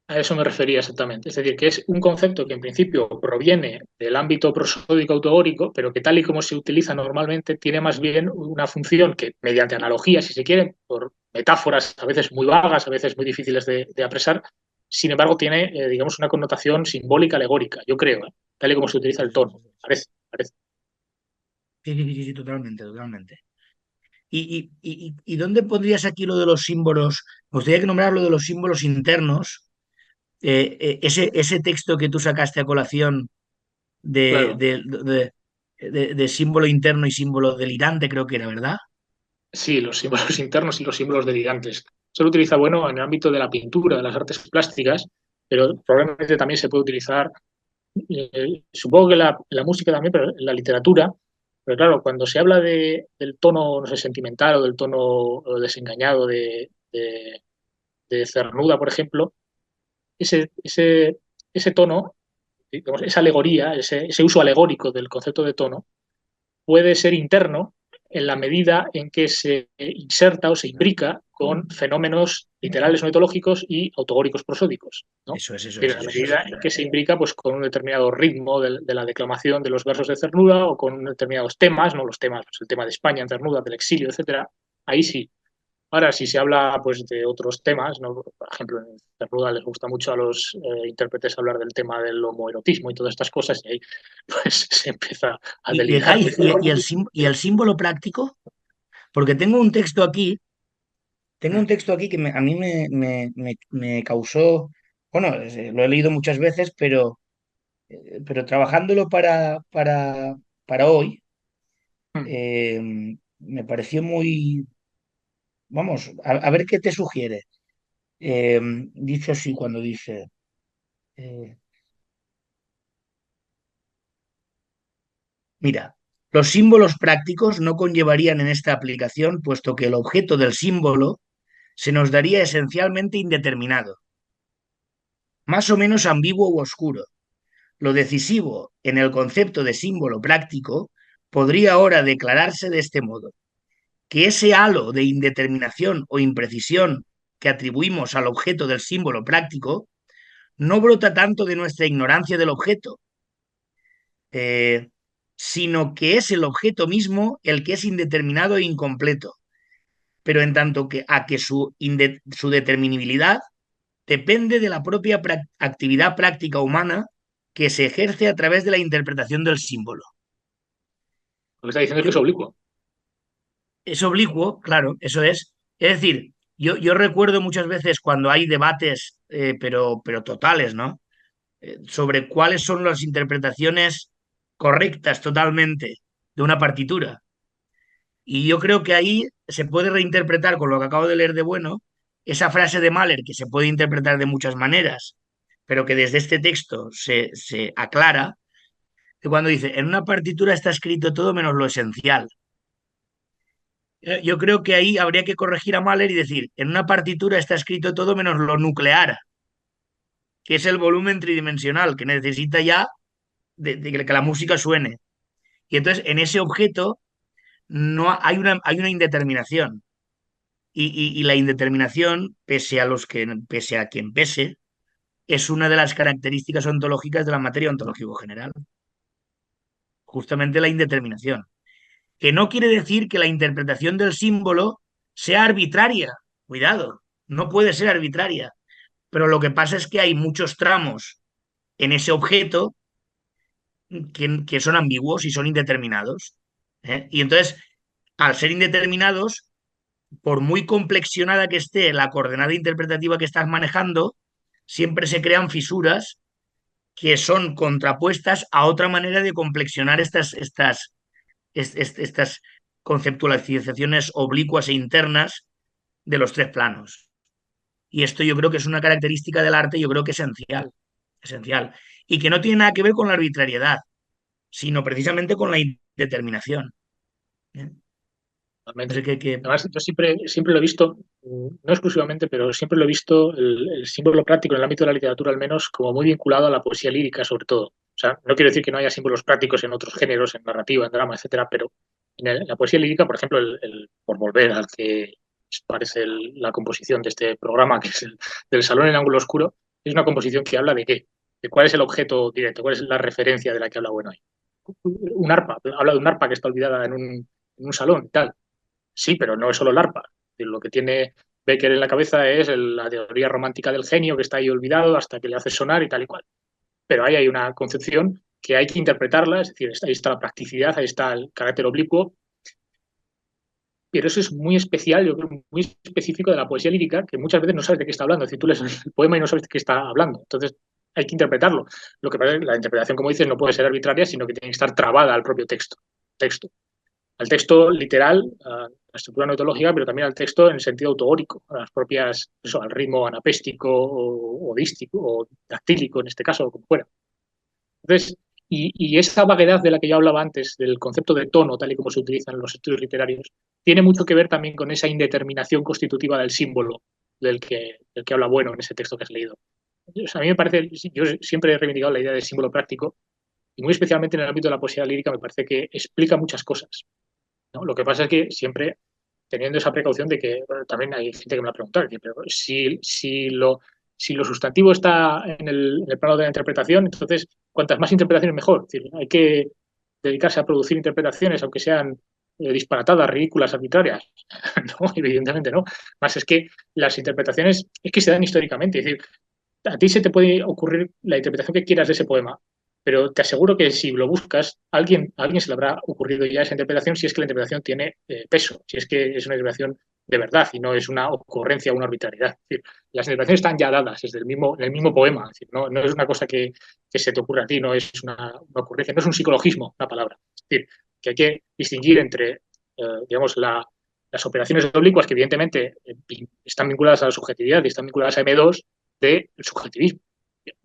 S1: A eso me refería exactamente. Es decir, que es un concepto que en principio proviene del ámbito prosódico autogórico, pero que tal y como se utiliza normalmente tiene más bien una función que, mediante analogía, si se quiere, por metáforas a veces muy vagas, a veces muy difíciles de apresar, sin embargo tiene, digamos, una connotación simbólica, alegórica, yo creo, tal y como se utiliza
S2: Sí,
S1: el
S2: sí,
S1: tono.
S2: sí, sí.
S1: Parece.
S2: Sí, sí, sí, sí, totalmente, totalmente. ¿Y dónde pondrías aquí lo de los símbolos? Me gustaría que nombraras lo de los símbolos internos. Ese texto que tú sacaste a colación de,
S1: Claro.
S2: de, de, de símbolo interno y símbolo delirante, creo que era, ¿verdad?
S1: Sí, los símbolos internos y los símbolos delirantes. Se lo utiliza, bueno, en el ámbito de la pintura, de las artes plásticas, pero probablemente también se puede utilizar supongo que la música también, pero en la literatura. Pero claro, cuando se habla del tono, no sé, sentimental o del tono desengañado de Cernuda, por ejemplo, ese tono, digamos, esa alegoría, ese uso alegórico del concepto de tono, puede ser interno, en la medida en que se inserta o se imbrica con fenómenos literales o mitológicos y autogóricos prosódicos, ¿no?
S2: Eso
S1: En
S2: es,
S1: la
S2: eso es.
S1: medida en que se imbrica pues, con un determinado ritmo de la declamación de los versos de Cernuda o con determinados temas, ¿no? Los temas, pues, el tema de España en Cernuda, del exilio, etcétera, ahí sí. Ahora, si se habla pues, de otros temas, ¿no? Por ejemplo, en Cernuda les gusta mucho a los intérpretes hablar del tema del homoerotismo y todas estas cosas, y ahí pues, se empieza a delinear.
S2: Y el símbolo práctico, porque tengo un texto aquí que a mí me causó, bueno, lo he leído muchas veces, pero trabajándolo para hoy, eh, me pareció muy, vamos, a ver qué te sugiere. Eh, Dice así cuando dice, eh, mira, los símbolos prácticos no conllevarían en esta aplicación, puesto que el objeto del símbolo se nos daría esencialmente indeterminado, más o menos ambiguo u oscuro. Lo decisivo en el concepto de símbolo práctico podría ahora declararse de este modo, que ese halo de indeterminación o imprecisión que atribuimos al objeto del símbolo práctico no brota tanto de nuestra ignorancia del objeto, eh, sino que es el objeto mismo el que es indeterminado e incompleto, pero en tanto que a que su determinabilidad depende de la propia actividad práctica humana que se ejerce a través de la interpretación del símbolo.
S1: Lo que está diciendo es que es
S2: Yo,
S1: oblicuo.
S2: es oblicuo, claro, eso es. Es decir, yo recuerdo muchas veces cuando hay debates, pero totales, ¿no? Sobre cuáles son las interpretaciones correctas totalmente de una partitura. Y yo creo que ahí se puede reinterpretar con lo que acabo de leer de Bueno, esa frase de Mahler, que se puede interpretar de muchas maneras, pero que desde este texto se aclara, que cuando dice, en una partitura está escrito todo menos lo esencial. Yo creo que ahí habría que corregir a Mahler y decir, en una partitura está escrito todo menos lo nuclear, que es el volumen tridimensional que necesita ya de que la música suene. Y entonces en ese objeto no hay una indeterminación. Y la indeterminación, pese a quien pese, es una de las características ontológicas de la materia ontológico general. Justamente la indeterminación. Que no quiere decir que la interpretación del símbolo sea arbitraria. Cuidado, no puede ser arbitraria. Pero lo que pasa es que hay muchos tramos en ese objeto que son ambiguos y son indeterminados. Y entonces, al ser indeterminados, por muy complexionada que esté la coordenada interpretativa que estás manejando, siempre se crean fisuras que son contrapuestas a otra manera de complexionar estas conceptualizaciones oblicuas e internas de los tres planos. Y esto yo creo que es una característica del arte, yo creo que esencial, esencial. Y que no tiene nada que ver con la arbitrariedad, sino precisamente con la indeterminación. ¿Eh? No sé
S1: Totalmente.
S2: qué.
S1: Además, yo siempre lo he visto, no exclusivamente, pero siempre lo he visto el símbolo práctico en el ámbito de la literatura, al menos, como muy vinculado a la poesía lírica, sobre todo. O sea, no quiero decir que no haya símbolos prácticos en otros géneros, en narrativa, en drama, etcétera, pero en la poesía lírica, por ejemplo, por volver al que parece la composición de este programa, que es el del Salón en Ángulo Oscuro, es una composición que habla de qué, de cuál es el objeto directo, cuál es la referencia de la que habla Bueno ahí. Un arpa, habla de un arpa que está olvidada en un salón y tal. Sí, pero no es solo el arpa. Lo que tiene Becker en la cabeza es la teoría romántica del genio que está ahí olvidado hasta que le hace sonar y tal y cual. Pero ahí hay una concepción que hay que interpretarla, es decir, ahí está la practicidad, ahí está el carácter oblicuo, pero eso es muy especial, yo creo, muy específico de la poesía lírica, que muchas veces no sabes de qué está hablando. Es decir, tú lees el poema y no sabes de qué está hablando. Entonces, hay que interpretarlo. Lo que pasa es que la interpretación, como dices, no puede ser arbitraria, sino que tiene que estar trabada al propio texto, al texto literal, a la estructura noitológica, pero también al texto en el sentido autogórico, a las propias, eso, al ritmo anapéstico o dístico o dactílico en este caso, o como fuera. Entonces, y esa vaguedad de la que yo hablaba antes, del concepto de tono, tal y como se utiliza en los estudios literarios, tiene mucho que ver también con esa indeterminación constitutiva del símbolo del que habla Bueno en ese texto que has leído. O sea, a mí me parece, yo siempre he reivindicado la idea del símbolo práctico, y muy especialmente en el ámbito de la poesía lírica me parece que explica muchas cosas. ¿no? Lo que pasa es que siempre teniendo esa precaución de que bueno, también hay gente que me lo ha preguntado, pero si lo sustantivo está en el plano de la interpretación, entonces cuantas más interpretaciones mejor. Es decir, hay que dedicarse a producir interpretaciones, aunque sean disparatadas, ridículas, arbitrarias. No, evidentemente no. Más es que las interpretaciones es que se dan históricamente. Es decir, a ti se te puede ocurrir la interpretación que quieras de ese poema, pero te aseguro que si lo buscas, a alguien se le habrá ocurrido ya esa interpretación si es que la interpretación tiene peso, si es que es una interpretación de verdad y no es una ocurrencia o una arbitrariedad. Es decir, las interpretaciones están ya dadas desde en el mismo poema. Es decir, no es una cosa que se te ocurra a ti, no es una ocurrencia, no es un psicologismo, una palabra. Es decir, que hay que distinguir entre, digamos, las operaciones oblicuas que evidentemente están vinculadas a la subjetividad y están vinculadas a M2 del subjetivismo.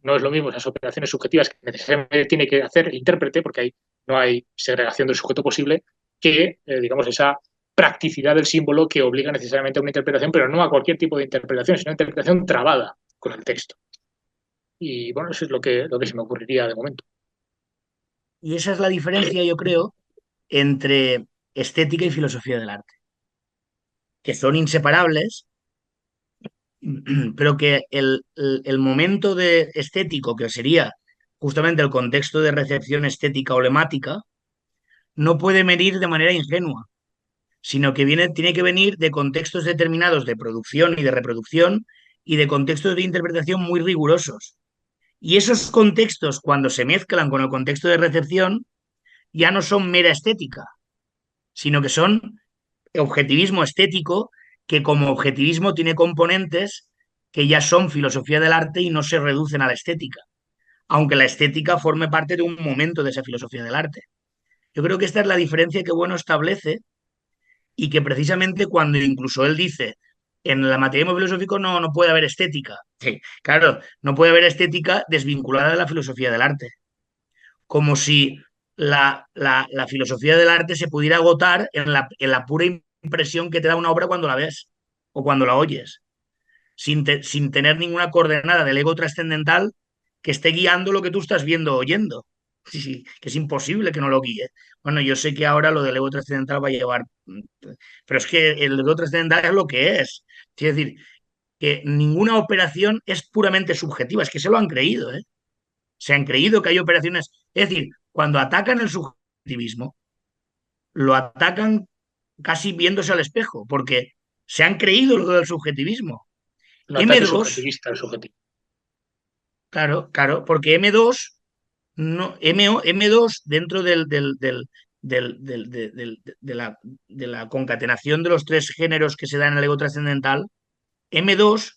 S1: No es lo mismo esas operaciones subjetivas que necesariamente tiene que hacer el intérprete, porque ahí no hay segregación del sujeto posible, que, digamos, esa practicidad del símbolo que obliga necesariamente a una interpretación, pero no a cualquier tipo de interpretación, sino a una interpretación trabada con el texto. Y bueno, eso es lo que se me ocurriría de momento.
S2: Y esa es la diferencia, yo creo, entre estética y filosofía del arte, que son inseparables, pero que el momento de estético, que sería justamente el contexto de recepción estética o lemática, no puede medir de manera ingenua, sino que tiene que venir de contextos determinados de producción y de reproducción y de contextos de interpretación muy rigurosos. Y esos contextos, cuando se mezclan con el contexto de recepción, ya no son mera estética, sino que son objetivismo estético, que como objetivismo tiene componentes que ya son filosofía del arte y no se reducen a la estética, aunque la estética forme parte de un momento de esa filosofía del arte. Yo creo que esta es la diferencia que Bueno establece y que precisamente cuando incluso él dice en el materialismo filosófico no puede haber estética. Sí, claro, no puede haber estética desvinculada de la filosofía del arte. Como si la filosofía del arte se pudiera agotar en la pura impresión que te da una obra cuando la ves o cuando la oyes, sin tener ninguna coordenada del ego trascendental que esté guiando lo que tú estás viendo o oyendo. Sí, sí, que es imposible que no lo guíe. Bueno, yo sé que ahora lo del ego trascendental va a llevar, pero es que el ego trascendental es lo que es. Es decir, que ninguna operación es puramente subjetiva, es que se lo han creído, ¿eh? Se han creído que hay operaciones, es decir, cuando atacan el subjetivismo, lo atacan casi viéndose al espejo, porque se han creído lo del subjetivismo.
S1: Un ataque
S2: M2,
S1: subjetivista al subjetivo.
S2: claro, claro, porque M2, no, M2 dentro de la concatenación de los tres géneros que se dan en el ego trascendental, M2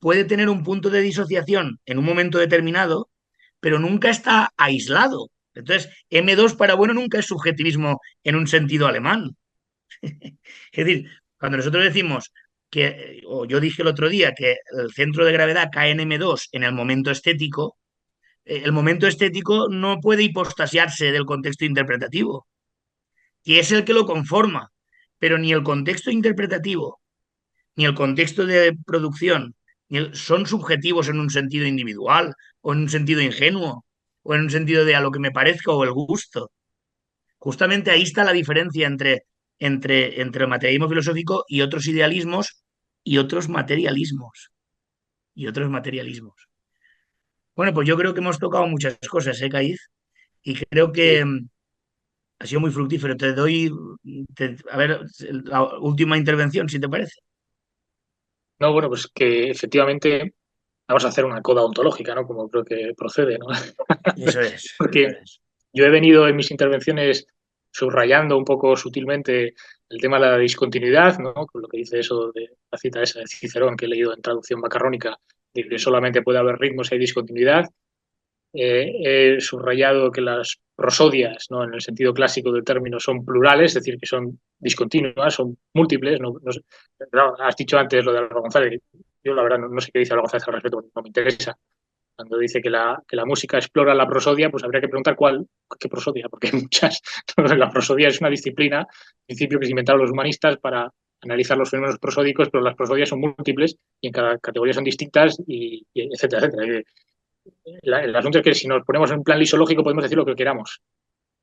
S2: puede tener un punto de disociación en un momento determinado, pero nunca está aislado. Entonces, M2 para Bueno nunca es subjetivismo en un sentido alemán. Es decir, cuando nosotros decimos que, o yo dije el otro día, que el centro de gravedad cae en M2 en el momento estético, el momento estético no puede hipostasiarse del contexto interpretativo, que es el que lo conforma, pero ni el contexto interpretativo, ni el contexto de producción, son subjetivos en un sentido individual, o en un sentido ingenuo, o en un sentido de a lo que me parezca o el gusto. Justamente ahí está la diferencia entre el materialismo filosófico y otros idealismos y otros materialismos. Y otros materialismos. Bueno, pues yo creo que hemos tocado muchas cosas, Caiz? Y creo
S1: Sí.
S2: que ha sido muy fructífero. Te doy, a ver, la última intervención, si te parece.
S1: No, bueno, pues que efectivamente vamos a hacer una coda ontológica, ¿no? Como creo que procede, ¿no?
S2: Eso es, eso
S1: Porque
S2: es.
S1: yo he venido en mis intervenciones subrayando un poco sutilmente el tema de la discontinuidad, ¿no? Con lo que dice eso de la cita esa de Cicerón que he leído en traducción macarrónica, de que solamente puede haber ritmos si hay discontinuidad. He subrayado que las prosodias, ¿no? En el sentido clásico del término, son plurales, es decir, que son discontinuas, son múltiples. No, has dicho antes lo de Álvaro González. Yo, la verdad, no sé qué dice Álvaro González al respecto, no me interesa. Cuando dice que la música explora la prosodia, pues habría que preguntar qué prosodia, porque hay muchas. La prosodia es una disciplina, un principio que se inventaron los humanistas para analizar los fenómenos prosódicos, pero las prosodias son múltiples y en cada categoría son distintas, y etcétera, etcétera. El asunto es que si nos ponemos en plan lisológico podemos decir lo que queramos.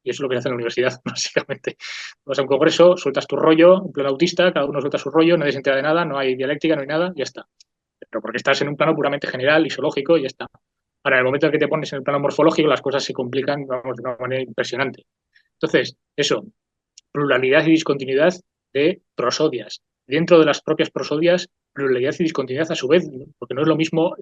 S1: Y eso es lo que se hace en la universidad, básicamente. Vas a un congreso, sueltas tu rollo, en plan autista, cada uno suelta su rollo, nadie se entera de nada, no hay dialéctica, no hay nada, ya está. Pero porque estás en un plano puramente general, isológico, y ya está. Ahora, en el momento en que te pones en el plano morfológico, las cosas se complican, vamos, de una manera impresionante. Entonces, eso, pluralidad y discontinuidad de prosodias. Dentro de las propias prosodias, pluralidad y discontinuidad a su vez, porque no es lo mismo,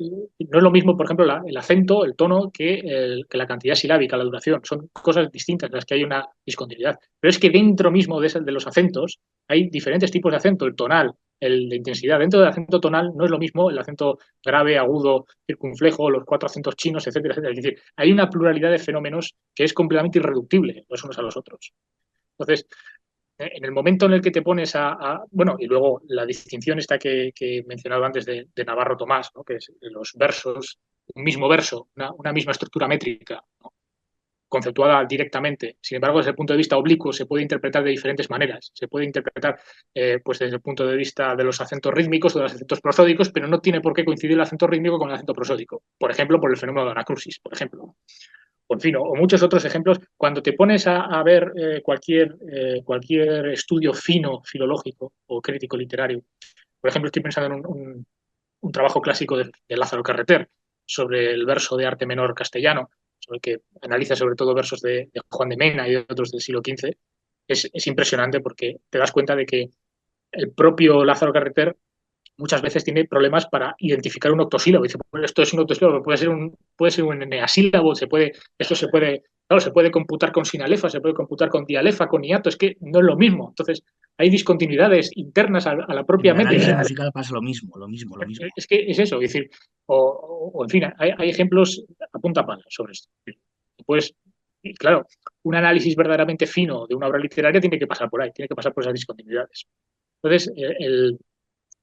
S1: por ejemplo, el acento, el tono, que la cantidad silábica, la duración. Son cosas distintas en las que hay una discontinuidad. Pero es que dentro mismo de los acentos hay diferentes tipos de acento, el tonal, el de intensidad. Dentro del acento tonal no es lo mismo el acento grave, agudo, circunflejo, los 4 acentos chinos, etcétera, etcétera. Es decir, hay una pluralidad de fenómenos que es completamente irreductible los unos a los otros. Entonces, en el momento en el que te pones bueno, y luego la distinción esta que he mencionado antes de Navarro Tomás, ¿no? Que es los versos, un mismo verso, una misma estructura métrica, ¿no? Conceptuada directamente. Sin embargo, desde el punto de vista oblicuo se puede interpretar de diferentes maneras. Se puede interpretar pues desde el punto de vista de los acentos rítmicos o de los acentos prosódicos, pero no tiene por qué coincidir el acento rítmico con el acento prosódico. Por ejemplo, por el fenómeno de anacrusis, por ejemplo. O, en fin, o muchos otros ejemplos. Cuando te pones a ver cualquier estudio fino, filológico o crítico literario, por ejemplo, estoy pensando en un trabajo clásico de Lázaro Carreter sobre el verso de arte menor castellano, sobre el que analiza sobre todo versos de Juan de Mena y de otros del siglo XV. Es impresionante porque te das cuenta de que el propio Lázaro Carreter muchas veces tiene problemas para identificar un octosílabo. Dice, bueno, esto es un octosílabo, puede ser un eneasílabo, esto claro, se puede computar con sinalefa, se puede computar con dialefa, con hiato, es que no es lo mismo. Entonces, hay discontinuidades internas a la
S2: En
S1: propia
S2: el análisis
S1: métrica.
S2: musical pasa lo mismo, lo mismo, lo mismo.
S1: Es que es eso, es decir, en fin, hay ejemplos a punta pala sobre esto. Pues, y claro, un análisis verdaderamente fino de una obra literaria tiene que pasar por ahí, tiene que pasar por esas discontinuidades. Entonces,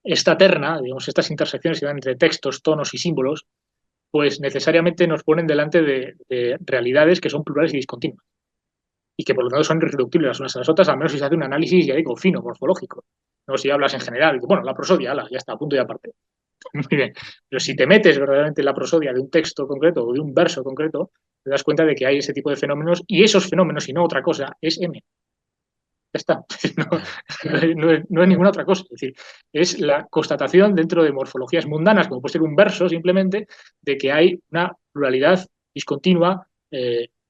S1: esta terna, digamos, estas intersecciones que dan entre textos, tonos y símbolos, pues necesariamente nos ponen delante de realidades que son plurales y discontinuas y que por lo tanto son irreductibles las unas a las otras, al menos si se hace un análisis, ya digo, fino, morfológico. No si hablas en general, bueno, la prosodia, ya está, a punto y aparte. Muy bien. Pero si te metes verdaderamente en la prosodia de un texto concreto o de un verso concreto, te das cuenta de que hay ese tipo de fenómenos y esos fenómenos, y no otra cosa, es M. Ya está. No,
S2: Claro.
S1: no es ninguna otra cosa. Es decir, es la constatación dentro de morfologías mundanas, como puede ser un verso simplemente, de que hay una pluralidad discontinua,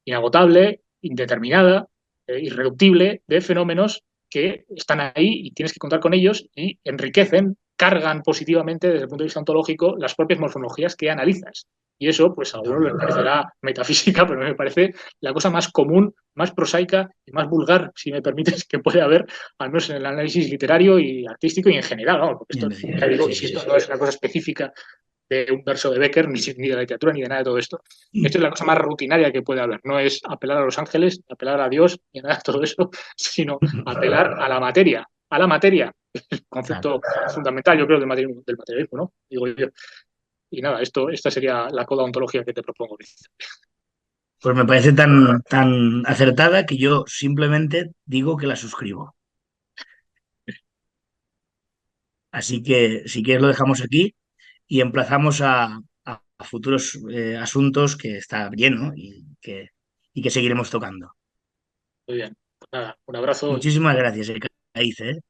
S1: inagotable, indeterminada, irreductible de fenómenos que están ahí y tienes que contar con ellos y enriquecen, cargan positivamente desde el punto de vista ontológico las propias morfologías que analizas. Y eso, pues a uno le
S2: Totalmente.
S1: parecerá metafísica, pero me parece la cosa más común, más prosaica y más vulgar, si me permites, que puede haber, al menos en el análisis literario y artístico y en general, ¿no? Porque esto, ya digo,
S2: Sí, sí,
S1: insisto,
S2: sí.
S1: no es una cosa específica de un verso de Becker, ni de la literatura, ni de nada de todo esto. Esto es la cosa más rutinaria que puede haber. No es apelar a los ángeles, apelar a Dios, ni nada de todo eso, sino apelar a la materia. A la materia, el
S2: Claro.
S1: concepto fundamental, yo creo, del materialismo, ¿no? Digo yo. Y nada, esta sería la coda ontología que te propongo.
S2: Pues me parece tan acertada que yo simplemente digo que la suscribo. Así que si quieres lo dejamos aquí y emplazamos a futuros asuntos que está lleno y que seguiremos tocando.
S1: Muy bien. Pues nada, un abrazo y
S2: Muchísimas gracias, Caiz, ¿eh?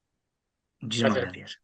S2: Muchísimas
S1: gracias a ti.
S2: gracias.